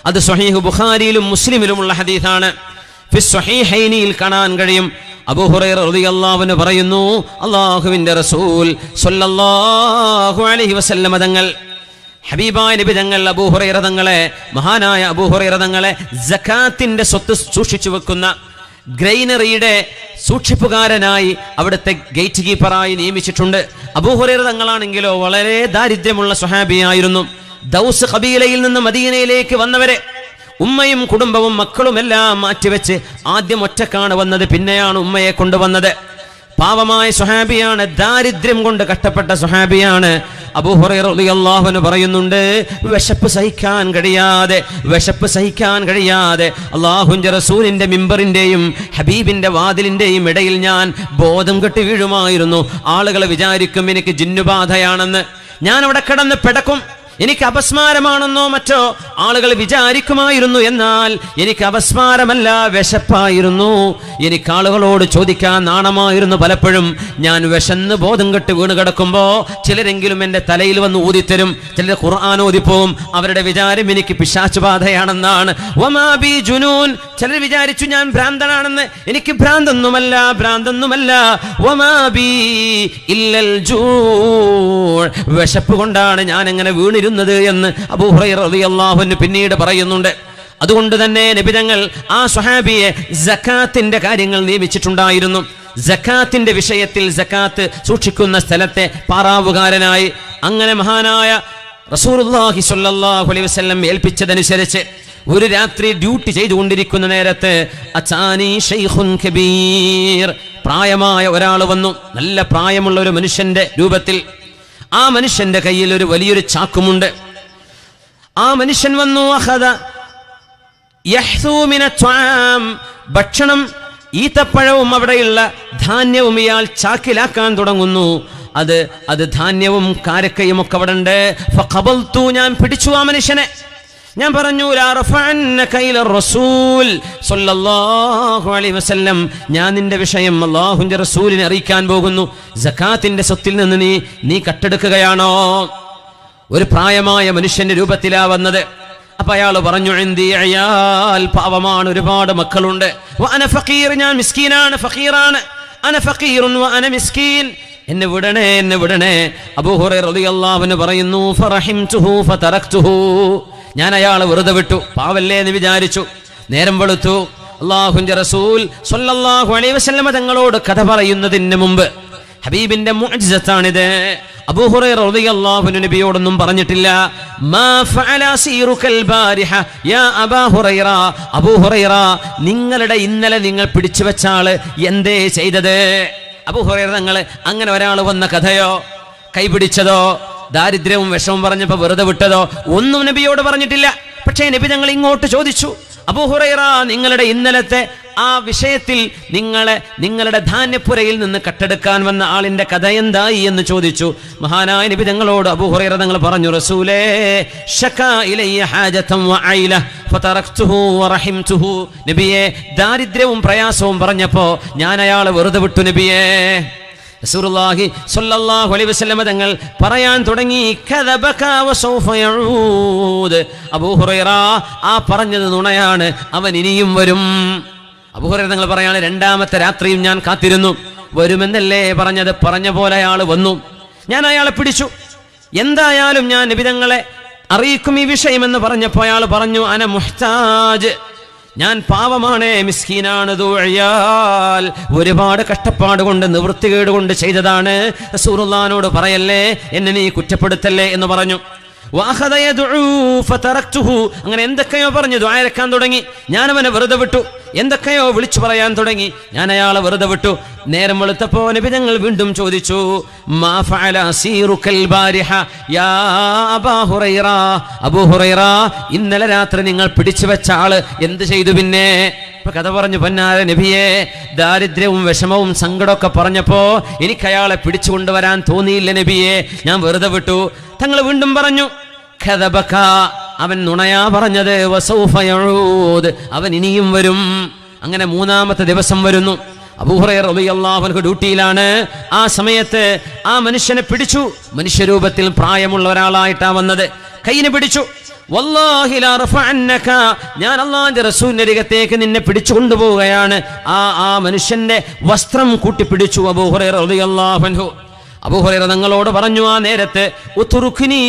അത് സ്വഹീഹ് ബുഖാരിയിലും മുസ്ലിമിലുമുള്ള ഹദീസാണ്. ഫി സ്വഹീഹൈനിൽ കാണാൻ കഴിയും. അബൂ ഹുറൈറ റളിയല്ലാഹു അൻഹു പറയുന്നു, അല്ലാഹുവിന്റെ റസൂൽ സ്വല്ലല്ലാഹു അലൈഹി വസല്ലം തങ്ങൾ, ഹബീബായ നബി തങ്ങൾ അബൂ ഹുറൈറ തങ്ങളെ, മഹാനായ അബൂ ഹുറൈറ തങ്ങളെ സകാത്തിന്റെ സ്വത്ത് സൂക്ഷിച്ചു വെക്കുന്ന ഗ്രൈനറിയുടെ സൂക്ഷിപ്പുകാരനായി, അവിടുത്തെ ഗേറ്റ് കീപ്പറായി നിയമിച്ചിട്ടുണ്ട്. അബൂ ഹുറൈറ തങ്ങളാണെങ്കിലോ വളരെ ദാരിദ്ര്യമുള്ള സ്വഹാബിയായിരുന്നു. ദൗസ് ഖബീലയിൽ നിന്ന് മദീനയിലേക്ക് വന്നവരെ ഉമ്മയും കുടുംബവും മക്കളും എല്ലാം മാറ്റിവെച്ച് ആദ്യം ഒറ്റക്കാണ് വന്നത്, പിന്നെയാണ് ഉമ്മയെ കൊണ്ടുവന്നത്. പാവമായ സ്വഹാബിയാണ്, ദാരിദ്ര്യം കൊണ്ട് കഷ്ടപ്പെട്ട സ്വഹാബിയാണ്. അബൂ ഹുറൈറ റളിയല്ലാഹു അൻഹു പറയുന്നുണ്ട്, വിശപ്പ് സഹിക്കാൻ കഴിയാതെ അല്ലാഹുവിന്റെ റസൂലിന്റെ മിമ്പറിന്റെയും ഹബീബിന്റെ വാതിലിന്റെയും ഇടയിൽ ഞാൻ ബോധം കെട്ടി വീഴുമായിരുന്നു. ആളുകൾ വിചാരിക്കും എനിക്ക് ജിന്നുബാധയാണെന്ന്. ഞാൻ അവിടെ കിടന്ന് പിടക്കും. എനിക്ക് അപസ്മാരമാണെന്നോ മറ്റോ ആളുകൾ വിചാരിക്കുമായിരുന്നു. എന്നാൽ എനിക്ക് അപസ്മാരമല്ല, വിശപ്പായിരുന്നു. എനിക്ക് ആളുകളോട് ചോദിക്കാൻ നാണമായിരുന്നു. പലപ്പോഴും ഞാൻ വിശന്ന് ബോധം കെട്ട് വീണ് കിടക്കുമ്പോ ചിലരെങ്കിലും എൻ്റെ തലയിൽ വന്ന് ഊതിത്തരും, ചിലർ ഖുർആൻ ഓതിപ്പോവും. അവരുടെ വിചാരം എനിക്ക് പിശാച് ബാധയാണെന്നാണ്. വമാ ബി ജുനൂൻ, ചിലർ വിചാരിച്ചു ഞാൻ ഭ്രാന്തനാണെന്ന്. എനിക്ക് ഭ്രാന്തൊന്നുമല്ല. വമാ ബി ഇല്ലൽ ജൂ, വിശപ്പ് കൊണ്ടാണ് ഞാൻ അങ്ങനെ വീണിരുന്നത് എന്ന് അബൂ ഹുറൈറ റളിയല്ലാഹു അൻഹു പിന്നീട് പറയുന്നുണ്ട്. അതുകൊണ്ട് തന്നെ നബി തങ്ങൾ ആ സ്വഹാബിയെ സക്കാത്തിന്റെ കാര്യങ്ങൾ നിയമിച്ചിട്ടുണ്ടായിരുന്നു. സക്കാത്തിന്റെ വിഷയത്തിൽ സക്കാത്ത് സൂക്ഷിക്കുന്ന സ്ഥലത്തെ പാറാവുകാരനായി അങ്ങനെ മഹാനായ റസൂലുള്ളാഹി സ്വല്ലല്ലാഹു അലൈഹി വസല്ലം ഏൽപ്പിച്ചതനുസരിച്ച് ഒരു രാത്രി ഡ്യൂട്ടി ചെയ്തുകൊണ്ടിരിക്കുന്ന നേരത്ത് അച്ചാനി ശൈഖുൻ കബീർ, പ്രായമായ ഒരാൾ വന്നു, നല്ല പ്രായമുള്ള ഒരു മനുഷ്യന്റെ രൂപത്തിൽ. ആ മനുഷ്യന്റെ കയ്യിൽ ഒരു വലിയൊരു ചാക്കുമുണ്ട്. ആ മനുഷ്യൻ വന്നു, അഖദ യഹ്സൂ മിന ത്വാം, ഭക്ഷണം ഈത്തപ്പഴവും അവിടെയുള്ള ധാന്യവും ഇയാൾ ചാക്കിലാക്കാൻ തുടങ്ങുന്നു. അത് ധാന്യവും കാരക്കയും ഒക്കെ അവിടെ ഉണ്ട്. ഫഖബൽതു, ഞാൻ പിടിച്ചു ആ മനുഷ്യനെ. ഞാൻ പറഞ്ഞു, ലാ റഫഅന്നക ഇല റസൂൽ സ്വല്ലല്ലാഹു അലൈഹി വസല്ലം, ഞാൻ നിന്റെ വിഷയം അല്ലാഹുവിന്റെ റസൂലിനെ അറിയിക്കാൻ പോകുന്നു. സക്കാത്തിന്റെ സ്വത്തിൽ നിന്ന് നീ കട്ടെടുക്കുകയാണോ? ഒരു പ്രായമായ മനുഷ്യന്റെ രൂപത്തിലാ വന്നത്. അപ്പൊ അയാൾ പറഞ്ഞു, ഇന്ദി അയാൽ, പാവമാണ്, ഒരുപാട് മക്കളുണ്ട്. വ അന ഫഖീർ, ഞാൻ മിസ്കീനാണ്, ഫഖീറാണ്. അന ഫഖീറുൻ വ അന മിസ്കീൻ, എന്നെ വിടണേ. അബൂ ഹുറൈറ റളിയല്ലാഹു അൻഹു പറയുന്നു, ഫറഹിംതുഹു ഫതറക്തുഹു, ഞാൻ അയാളെ വെറുതെ വിട്ടു, പാവല്ലേ എന്ന് വിചാരിച്ചു. നേരം വെളുത്തു. അല്ലാഹുവിന്റെ റസൂൽ സ്വല്ലല്ലാഹു അലൈഹി വസല്ലം തങ്ങളോട് കഥ പറയുന്നതിന് മുമ്പ്, ഹബീബിന്റെ മുഅ്ജിസത്താണിത്. അബൂ ഹുറൈറ റളിയല്ലാഹു അൻഹു നബിയോടൊന്നും പറഞ്ഞിട്ടില്ല. മാ ഫഅല സീറുകൽ ബാരിഹ യാ അബൂ ഹുറൈറ, അബൂ ഹുറൈറ, നിങ്ങളുടെ ഇന്നലെ നിങ്ങൾ പിടിച്ചു വെച്ച ആള് എന്തേ ചെയ്തത്? അബൂ ഹുറൈറ തങ്ങൾ അങ്ങനെ ഒരാൾ വന്ന കഥയോ, കൈപിടിച്ചതോ, ദാരിദ്ര്യവും വിഷമവും പറഞ്ഞപ്പോ വെറുതെ വിട്ടതോ ഒന്നും നബിയോട് പറഞ്ഞിട്ടില്ല. പക്ഷേ നബി തങ്ങൾ ഇങ്ങോട്ട് ചോദിച്ചു, അബൂ ഹുറൈറ, നിങ്ങളുടെ ഇന്നലത്തെ ആ വിഷയത്തിൽ നിങ്ങളുടെ ധാന്യപ്പുരയിൽ നിന്ന് കട്ടെടുക്കാൻ വന്ന ആളിന്റെ കഥ എന്തായി എന്ന് ചോദിച്ചു. മഹാനായ നബി തങ്ങളോട് അബൂ ഹുറൈറ തങ്ങൾ പറഞ്ഞു, റസൂലേ, ശകാ ഇലയ്യ ഹാജതൻ വഅയില ഫതറക്തുഹു വറഹിംതുഹു, നബിയെ, ദാരിദ്ര്യവും പ്രയാസവും പറഞ്ഞപ്പോ ഞാൻ അയാളെ വെറുതെ വിട്ടു നബിയേ. റസൂലുള്ളാഹി സ്വല്ലല്ലാഹു അലൈഹി വസല്ലം തങ്ങൾ പറയാൻ തുടങ്ങി, കദബക വസൗഫ യഊദ്, അബൂ ഹുറൈറ, ആ പറഞ്ഞത് നുണയാണ്, അവൻ ഇനിയും വരും. അബൂ ഹുറൈറ തങ്ങൾ പറയാണ്, രണ്ടാമത്തെ രാത്രിയും ഞാൻ കാത്തിരുന്നു, വരുമെന്നല്ലേ പറഞ്ഞത്, പറഞ്ഞ പോലെ അയാൾ വന്നു. ഞാൻ അയാളെ പിടിച്ചു. എന്തായാലും ഞാൻ നബി തങ്ങളെ അറിയിക്കും ഈ വിഷയമെന്ന് പറഞ്ഞപ്പോൾ അയാൾ പറഞ്ഞു, അന മുഹ്താജ്, ഞാൻ പാവമാണ്, മിസ്കീനാണ്, ദുഅയാൽ, ഒരുപാട് കഷ്ടപ്പാട് കൊണ്ട് നിവൃത്തികേട് കൊണ്ട് ചെയ്തതാണ്. റസൂലുള്ളാഹിനോട് പറയല്ലേ, എന്നെ നീ കുറ്റപ്പെടുത്തല്ലേ എന്ന് പറഞ്ഞു. അങ്ങനെ എന്തൊക്കെയോ പറഞ്ഞു ദുആ തുടങ്ങി. ഞാൻ അവനെ വെറുതെ വിട്ടു. എന്തൊക്കെയോ വിളിച്ചു പറയാൻ തുടങ്ങി. ഞാൻ അയാളെ വെറുതെ വിട്ടു. നേരം വെളുത്തപ്പോ നബി തങ്ങൾ വീണ്ടും ചോദിച്ചു, മാ ഫഅല സീറുകൽ ബാരിഹ യാ അബൂ ഹുറൈറ, അബൂ ഹുറൈറ, ഇന്നലെ രാത്രി നിങ്ങൾ പിടിച്ചു വെച്ച ആള് എന്ത് ചെയ്തു? പിന്നെ ഇപ്പൊ കഥ പറഞ്ഞു, പൊന്നാര നബിയെ, ദാരിദ്ര്യവും വിഷമവും സങ്കടമൊക്കെ പറഞ്ഞപ്പോ എനിക്ക് അയാളെ പിടിച്ചു കൊണ്ടുവരാൻ തോന്നിയില്ല നബിയെ, ഞാൻ വെറുതെ വിട്ടു. തങ്ങൾ വീണ്ടും പറഞ്ഞു, ഖദബക, അവൻ നുണയാ പറഞ്ഞത്, വസൗഫ യഊദ്, അവൻ ഇനിയും വരും. അങ്ങനെ മൂന്നാമത്തെ ദിവസം വരുന്നു. അബൂ ഹുറൈറ റളിയല്ലാഹു അൻഹു ഡ്യൂട്ടിയിലാണ്. ആ സമയത്ത് ആ മനുഷ്യനെ പിടിച്ചു. മനുഷ്യരൂപത്തിൽ പ്രായമുള്ള ഒരാളായിട്ടാ വന്നത്. കൈയിനെ പിടിച്ചു. വല്ലാഹി ലാ റഫഅന്നക, ഞാൻ അല്ലാഹുവിന്റെ റസൂലിന്റെ അരികത്തേക്ക് നിന്നെ പിടിച്ചു കൊണ്ടുപോവുകയാണ്. ആ മനുഷ്യന്റെ വസ്ത്രം കൂട്ടിപ്പിടിച്ചു അബൂ ഹുറൈറ റളിയല്ലാഹു അൻഹു. അബൂ ഹുറൈറ തങ്ങളോട് പറഞ്ഞു ആ നേരത്ത്, ഉത്റുക്നി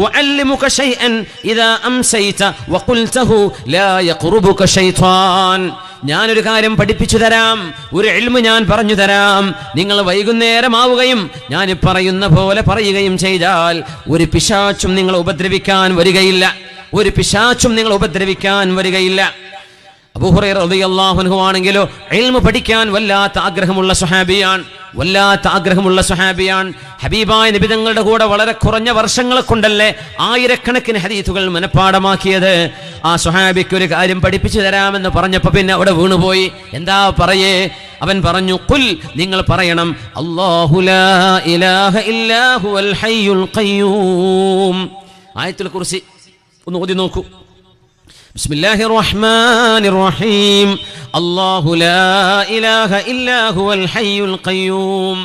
വഅല്ലിമുക ശൈഅൻ ഇദാ അംസൈത വഖുൽതഹു ലാ യഖ്റുബുക ശൈത്താൻ, ഞാനൊരു കാര്യം പഠിപ്പിച്ചു തരാം, ഒരു ഇൽമു ഞാൻ പറഞ്ഞു തരാം. നിങ്ങൾ വൈകുന്നേരമാവുകയും ഞാൻ പറയുന്ന പോലെ പറയുകയും ചെയ്താൽ ഒരു പിശാചും നിങ്ങളെ ഉപദ്രവിക്കാൻ വരികയില്ല. ഒരു പിശാചും നിങ്ങൾ ഉപദ്രവിക്കാൻ വരികയില്ല. അബൂ ഹുറൈറ റളിയല്ലാഹു അൻഹു ആണെങ്കിലോ ഇൽമു പഠിക്കാൻ വല്ലാത്ത ആഗ്രഹമുള്ള സ്വഹാബിയാണ്. ഹബീബായ നബി തങ്ങളുടെ കൂടെ വളരെ കുറഞ്ഞ വർഷങ്ങളെ കൊണ്ടല്ലേ ആയിരക്കണക്കിന് ഹദീസുകൾ മനഃപ്പാടമാക്കിയത്. ആ സ്വഹാബിക്ക് ഒരു കാര്യം പഠിപ്പിച്ചു തരാമെന്ന് പറഞ്ഞപ്പോൾ പിന്നെ അവിടെ വീണുപോയി. എന്താ പറയേ? അവൻ പറഞ്ഞു, ഖുൽ, നിങ്ങൾ പറയണം, അല്ലാഹു ലാ ഇലാഹ ഇല്ലാ ഹുവൽ ഹയ്യുൽ ഖയ്യൂം. ആയത്തുൽ കുർസി ഒന്ന് ഓതി നോക്കൂ. ബിസ്മില്ലാഹിർ റഹ്മാനിർ റഹീം. അല്ലാഹു ലാ ഇലാഹ ഇല്ലാ ഹുവൽ ഹയ്യുൽ ഖയ്യൂം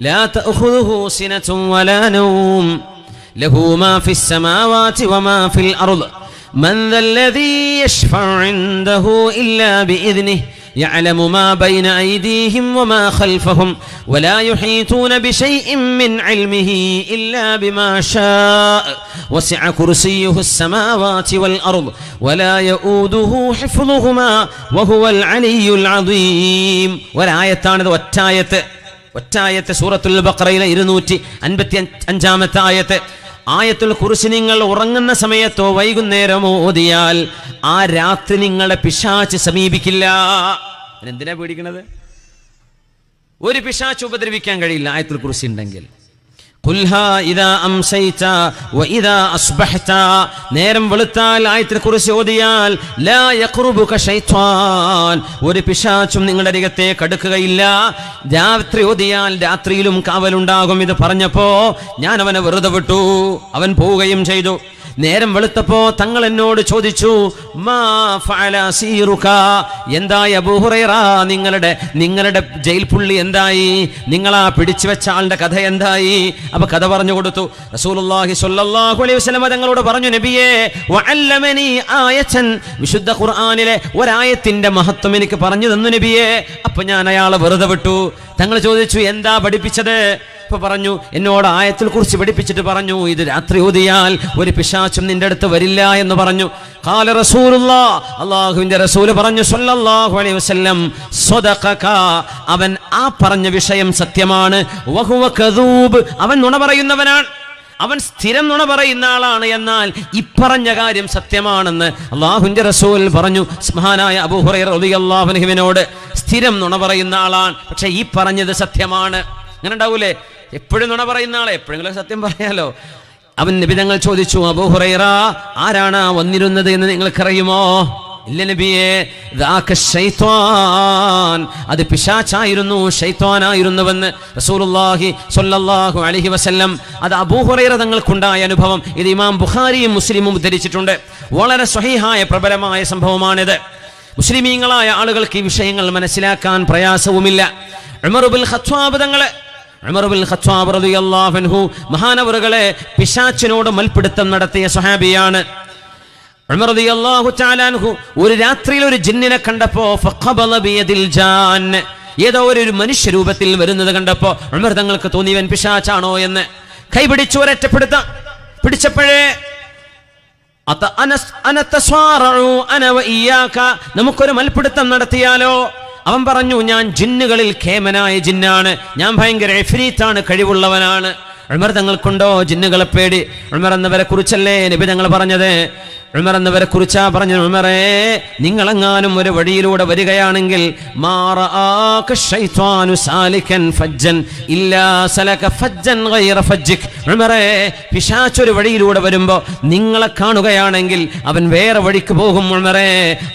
ലാ തഅഖുദുഹു സിനത്തുൻ വലാ നൗം ലഹു മാ ഫിസ് സമാവാതി വമാ ഫിൽ അർദ് മൻ ദല്ലദീ യശ്ഫഉ ഇൻദഹു ഇല്ലാ ബിഇദ്നിഹി يعلم ما بين أيديهم وما خلفهم ولا يحيطون بشيء من علمه إلا بما شاء وسع كرسيه السماوات والأرض ولا يؤوده حفظهما وهو العلي العظيم. والآيتان ഒറ്റായത്ത് സൂറത്തുൽ ബഖറയിലെ 255 ആയത്ത്. ആയത്തുൽ കുർസി നിങ്ങൾ ഉറങ്ങുന്ന സമയത്തോ വൈകുന്നേരമോ ഓതിയാൽ ആ രാത്രി നിങ്ങളെ പിശാച് സമീപിക്കില്ല. എന്തിനാ പേടിക്കണത്? ഒരു പിശാച് ഉപദ്രവിക്കാൻ കഴിയില്ല ആയത്തുൽ കുർസി ഉണ്ടെങ്കിൽ. ഖുൽഹാ ഇദാ അംസൈത വഇദാ അസ്ബഹത, നേരം വെളുത്താൽ ആയത്തുൽ കുർസി ഓതിയാൽ ലാ യഖ്റുബുക ശൈത്വാൻ, ഒരു പിശാചും നിങ്ങളുടെ അരികത്തേക്ക് അടുക്കുകയില്ല. രാത്രി ഓതിയാൽ രാത്രിയിലും കാവലുണ്ടാകും. ഇത് പറഞ്ഞപ്പോ ഞാൻ അവനെ വെറുതെ വിട്ടു, അവൻ പോവുകയും ചെയ്തു. നേരം വെളുത്തപ്പോ തങ്ങൾ എന്നോട് ചോദിച്ചു, മാ ഫഅല സീറുക, എന്തായി അബൂ ഹുറൈറ, നിങ്ങളുടെ ജയിൽ പുള്ളി എന്തായി? നിങ്ങളാ പിടിച്ചു വെച്ച ആളുടെ കഥ എന്തായി? അപ്പൊ കഥ പറഞ്ഞു കൊടുത്തു. റസൂലുള്ളാഹി സ്വല്ലല്ലാഹു അലൈഹി വസല്ലം തങ്ങളോട് പറഞ്ഞു, നബിയേ, വഅല്ലമനി ആയതൻ, വിശുദ്ധ ഖുർആനിലെ ഒരായത്തിന്റെ മഹത്വം എനിക്ക് പറഞ്ഞു തന്നു നബിയേ. അപ്പൊ ഞാൻ അയാളെ വെറുതെ വിട്ടു. തങ്ങൾ ചോദിച്ചു, എന്താ പഠിപ്പിച്ചത്? ഇപ്പൊ പറഞ്ഞു, എന്നോട് ആയത്തുൽ കുർസി പഠിപ്പിച്ചിട്ട് പറഞ്ഞു, ഇത് രാത്രി ഓതിയാൽ ഒരു പിശാചും നിന്റെ അടുത്ത് വരില്ല എന്ന് പറഞ്ഞു. ഖാല റസൂലുള്ളാഹ്, അല്ലാഹുവിന്റെ റസൂൽ പറഞ്ഞു സ്വല്ലല്ലാഹു അലൈഹി വസല്ലം, സ്വദഖക, അവൻ ആ പറഞ്ഞ വിഷയം സത്യമാണ്. വഹുവ കദൂബ്, അവൻ നുണ പറയുന്നവനാണ്, അവൻ സ്ഥിരം നുണ പറയുന്ന ആളാണ്. എന്നാൽ ഇപ്പറഞ്ഞ കാര്യം സത്യമാണെന്ന് അല്ലാഹുവിന്റെ റസൂൽ പറഞ്ഞു. മഹാനായ അബൂ ഹുറൈറ റളിയല്ലാഹു അൻഹുവിനോട്, സ്ഥിരം നുണ പറയുന്ന ആളാണ്, പക്ഷെ ഈ പറഞ്ഞത് സത്യമാണ്. അങ്ങനെ ഉണ്ടാവൂലേ? എപ്പോഴും നുണ പറയുന്ന ആളെ എപ്പോഴെങ്കിലും സത്യം പറയാലോ. അവൻ നബി തങ്ങൾ ചോദിച്ചു, അബൂ ഹുറൈറ, ആരാണ് വന്നിരുന്നത് എന്ന് നിങ്ങൾക്കറിയുമോ? ഇല്ല നബിയേ, ദാക ശൈത്വാൻ, അത് പിശാചായിരുന്നു, ശൈത്വാനായിരുന്നുവെന്ന് റസൂലുള്ളാഹി സ്വല്ലല്ലാഹു അലൈഹി വസല്ലം. അത് അബൂ ഹുറൈറ തങ്ങൾക്കുണ്ടായ അനുഭവം. ഇത് ഇമാം ബുഖാരിയും മുസ്ലിമും ഉദ്ധരിച്ചിട്ടുണ്ട്. വളരെ സ്വഹീഹായ പ്രബലമായ സംഭവമാണിത്. മുസ്ലിമീങ്ങളായ ആളുകൾക്ക് ഈ വിഷയങ്ങൾ മനസ്സിലാക്കാൻ പ്രയാസവുമില്ല. ഉമർ ഇബ്നുൽ ഖത്താബ് റളിയല്ലാഹു അൻഹു മഹാനവറുകളെ പിശാചിനോട് മൽപിടുത്തം നടത്തിയ സ്വഹാബിയാണ്. ഉമർ റളിയല്ലാഹു തആല അൻഹു ഒരു രാത്രിയിൽ ഒരു ജിന്നിനെ കണ്ടപ്പോ ഫഖബല ബിയദിൽ ജാൻ, ഏതോ ഒരു മനുഷ്യ രൂപത്തിൽ വരുന്നത് കണ്ടപ്പോ ഉമർ തങ്ങൾക്ക് തോന്നി ഇവൻ പിശാചാണോ എന്ന്. കൈപിടിച്ചു ഒരറ്റപ്പെടുത്താം. പിടിച്ചപ്പോഴേ നമുക്കൊരു മൽപിടുത്തം നടത്തിയാലോ? അവൻ പറഞ്ഞു, ഞാൻ ജിന്നുകളിൽ കേമനായ ജിന്നാണ്, ഞാൻ ഭയങ്കര ഇഫ്രീത്താണ്, കഴിവുള്ളവനാണ്. ഉമർ തങ്ങൾക്കുണ്ടോ ജിന്നുകളെ പേടി? ഉമർ എന്നവരെ കുറിച്ചല്ലേ നബി തങ്ങൾ പറഞ്ഞത്? ഉമർ എന്നവരെ കുറിച്ചാ പറഞ്ഞത്, ഉമറേ, നിങ്ങളെങ്ങാനും ഒരു വഴിയിലൂടെ വരികയാണെങ്കിൽ ഉമറേ, പിശാചൊരു വഴിയിലൂടെ വരുമ്പോ നിങ്ങളെ കാണുകയാണെങ്കിൽ അവൻ വേറെ വഴിക്ക് പോകും ഉമറേ,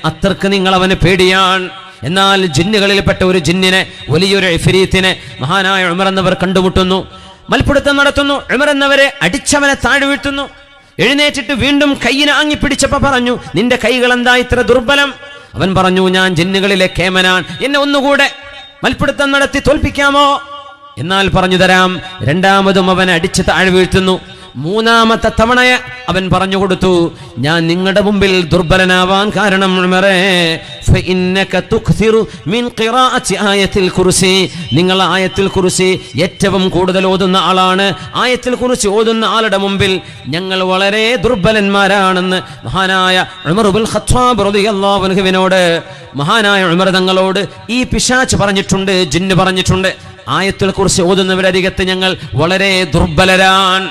അത്രക്ക് നിങ്ങൾ അവന് പേടിയാണ്. എന്നാൽ ജിന്നുകളിൽപ്പെട്ട ഒരു ജിന്നിനെ, വലിയൊരു ഇഫ്രീത്തിനെ മഹാനായ ഉമർ എന്നവർ കണ്ടുമുട്ടുന്നു, മൽപിടുത്തം നടത്തുന്നു. ഉമർ എന്നവരെ അടിച്ചവനെ താഴെ വീഴ്ത്തുന്നു. എഴുന്നേറ്റിട്ട് വീണ്ടും കയ്യിനെ ആങ്ങിപ്പിടിച്ചപ്പോ പറഞ്ഞു, നിന്റെ കൈകൾ എന്താ ഇത്ര ദുർബലം? അവൻ പറഞ്ഞു, ഞാൻ ജിന്നുകളിലെ കേമനാൻ, എന്നെ ഒന്നുകൂടെ മൽപിടുത്തം നടത്തി തോൽപ്പിക്കാമോ? എന്നാൽ പറഞ്ഞു തരാം. രണ്ടാമതും അവൻ അടിച്ച് താഴെ വീഴ്ത്തുന്നു. മൂന്നാമത്തെ തവണ അവൻ പറഞ്ഞു കൊടുത്തു, ഞാൻ നിങ്ങളുടെ മുമ്പിൽ ദുർബലനാവാൻ കാരണം ഉമറേ, ഫഇന്നക തുക്സിറു മിൻ ഖിറാഅത്തി ആയത്തിൽ കുർസി, നിങ്ങൾ ആയത്തുൽ കുർസി ഏറ്റവും കൂടുതൽ ഓതുന്ന ആളാണ്. ആയത്തുൽ കുർസി ഓതുന്ന ആളുടെ മുമ്പിൽ ഞങ്ങൾ വളരെ ദുർബലന്മാരാണെന്ന് മഹാനായ ഉമർ ഇബ്നുൽ ഖത്താബ് റളിയല്ലാഹു അൻഹുവിനോട്, മഹാനായ ഉമർ തങ്ങളോട് ഈ പിശാച് പറഞ്ഞിട്ടുണ്ട്, ജിന്ന് പറഞ്ഞിട്ടുണ്ട്, ആയത്തുൽ കുർസി ഓതുന്നവരരികത്ത് ഞങ്ങൾ വളരെ ദുർബലരാണ്.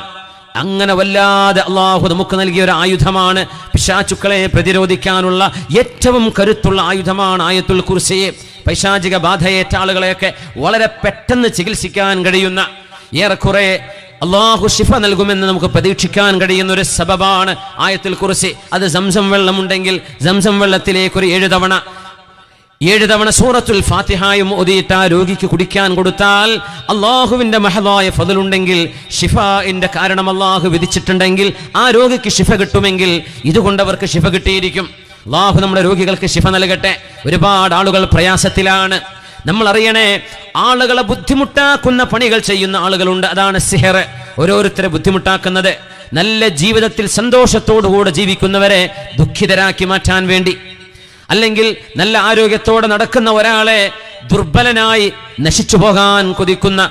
അങ്ങനെ വല്ലാതെ അള്ളാഹു നമുക്ക് നൽകിയ ഒരു ആയുധമാണ്. പിശാചുക്കളെ പ്രതിരോധിക്കാനുള്ള ഏറ്റവും കരുത്തുള്ള ആയുധമാണ് ആയത്തുൽ കുർസി. പൈശാചിക ബാധയേറ്റ ആളുകളെയൊക്കെ വളരെ പെട്ടെന്ന് ചികിത്സിക്കാൻ കഴിയുന്ന, ഏറെക്കുറെ അള്ളാഹു ശിഫ നൽകുമെന്ന് നമുക്ക് പ്രതീക്ഷിക്കാൻ കഴിയുന്ന ഒരു സബബാണ് ആയത്തുൽ കുർസി. അത് സംസം വെള്ളമുണ്ടെങ്കിൽ സംസം വെള്ളത്തിലേക്ക് ഒരു 7 തവണ സൂറത്തുൽ ഫാത്തിഹയും ഓതിയിട്ട് ആ രോഗിക്ക് കുടിക്കാൻ കൊടുത്താൽ, അള്ളാഹുവിന്റെ മഹദായ ഫദലുണ്ടെങ്കിൽ, ഷിഫാഇന്റെ കാരണം അള്ളാഹു വിധിച്ചിട്ടുണ്ടെങ്കിൽ ആ രോഗിക്ക് ശിഫ കിട്ടുമെങ്കിൽ ഇതുകൊണ്ട് അവർക്ക് ശിഫ കിട്ടിയിരിക്കും. അള്ളാഹു നമ്മുടെ രോഗികൾക്ക് ശിഫ നൽകട്ടെ. ഒരുപാട് ആളുകൾ പ്രയാസത്തിലാണ്. നമ്മൾ അറിയണേ, ആളുകളെ ബുദ്ധിമുട്ടാക്കുന്ന പണികൾ ചെയ്യുന്ന ആളുകളുണ്ട്. അതാണ് സിഹർ. ഓരോരുത്തരെ ബുദ്ധിമുട്ടാക്കുന്നത്, നല്ല ജീവിതത്തിൽ സന്തോഷത്തോടുകൂടെ ജീവിക്കുന്നവരെ ദുഃഖിതരാക്കി മാറ്റാൻ വേണ്ടി, അല്ലെങ്കിൽ നല്ല ആരോഗ്യത്തോടെ നടക്കുന്ന ഒരാളെ ദുർബലനായി നശിച്ചു പോകാൻ കൊതിക്കുന്ന